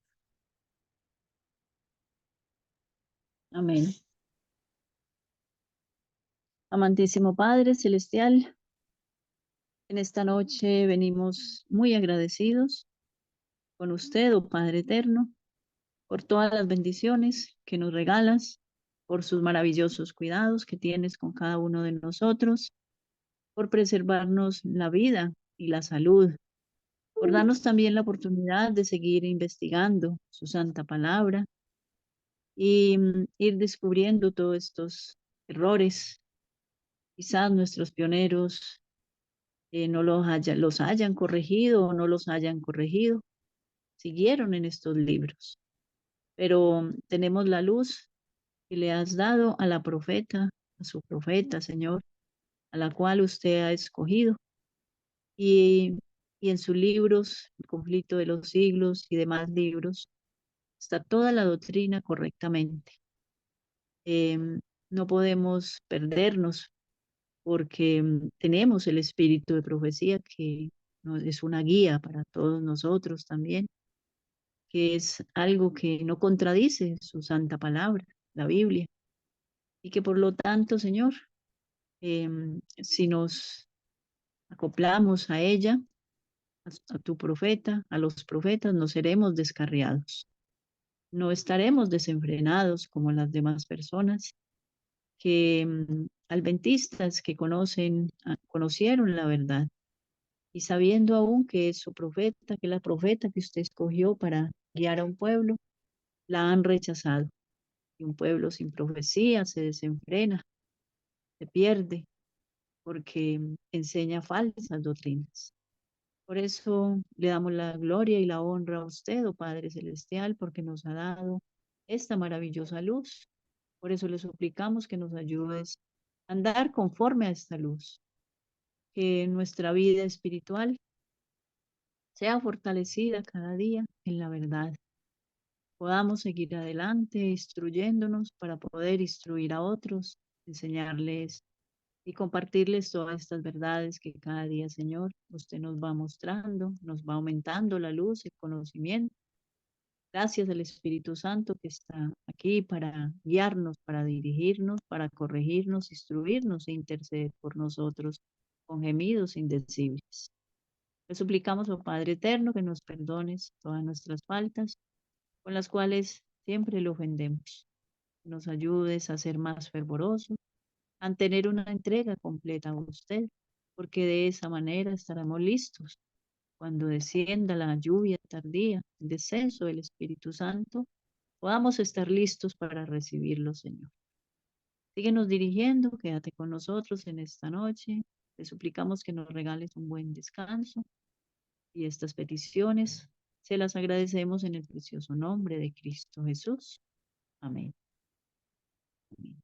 Amén. Amantísimo Padre Celestial, en esta noche venimos muy agradecidos con usted, oh Padre Eterno, por todas las bendiciones que nos regalas, por sus maravillosos cuidados que tienes con cada uno de nosotros, por preservarnos la vida y la salud, por darnos también la oportunidad de seguir investigando su santa palabra y ir descubriendo todos estos errores. Quizás nuestros pioneros no los hayan corregido o no los hayan corregido, siguieron en estos libros, pero tenemos la luz que le has dado a la profeta, a su profeta, Señor, a la cual usted ha escogido. Y, y en sus libros, El conflicto de los siglos y demás libros, está toda la doctrina correctamente. No podemos perdernos porque tenemos el espíritu de profecía que es una guía para todos nosotros también, que es algo que no contradice su santa palabra, la Biblia, y que por lo tanto, Señor, si nos acoplamos a ella, a tu profeta, a los profetas, no seremos descarriados, no estaremos desenfrenados como las demás personas que adventistas que conocieron la verdad y sabiendo aún que es su profeta, que la profeta que usted escogió para guiar a un pueblo, la han rechazado. Y un pueblo sin profecía se desenfrena, se pierde, porque enseña falsas doctrinas. Por eso le damos la gloria y la honra a usted, oh Padre Celestial, porque nos ha dado esta maravillosa luz. Por eso le suplicamos que nos ayudes a andar conforme a esta luz, que nuestra vida espiritual sea fortalecida cada día en la verdad. Podamos seguir adelante instruyéndonos para poder instruir a otros, enseñarles y compartirles todas estas verdades que cada día, Señor, usted nos va mostrando, nos va aumentando la luz, el conocimiento. Gracias al Espíritu Santo que está aquí para guiarnos, para dirigirnos, para corregirnos, instruirnos e interceder por nosotros con gemidos indecibles. Le suplicamos, oh Padre eterno, que nos perdones todas nuestras faltas con las cuales siempre le ofendemos. Nos ayudes a ser más fervorosos, a tener una entrega completa a usted, porque de esa manera estaremos listos cuando descienda la lluvia tardía, el descenso del Espíritu Santo, podamos estar listos para recibirlo, Señor. Síguenos dirigiendo, quédate con nosotros en esta noche. Te suplicamos que nos regales un buen descanso y estas peticiones se las agradecemos en el precioso nombre de Cristo Jesús. Amén. Amén.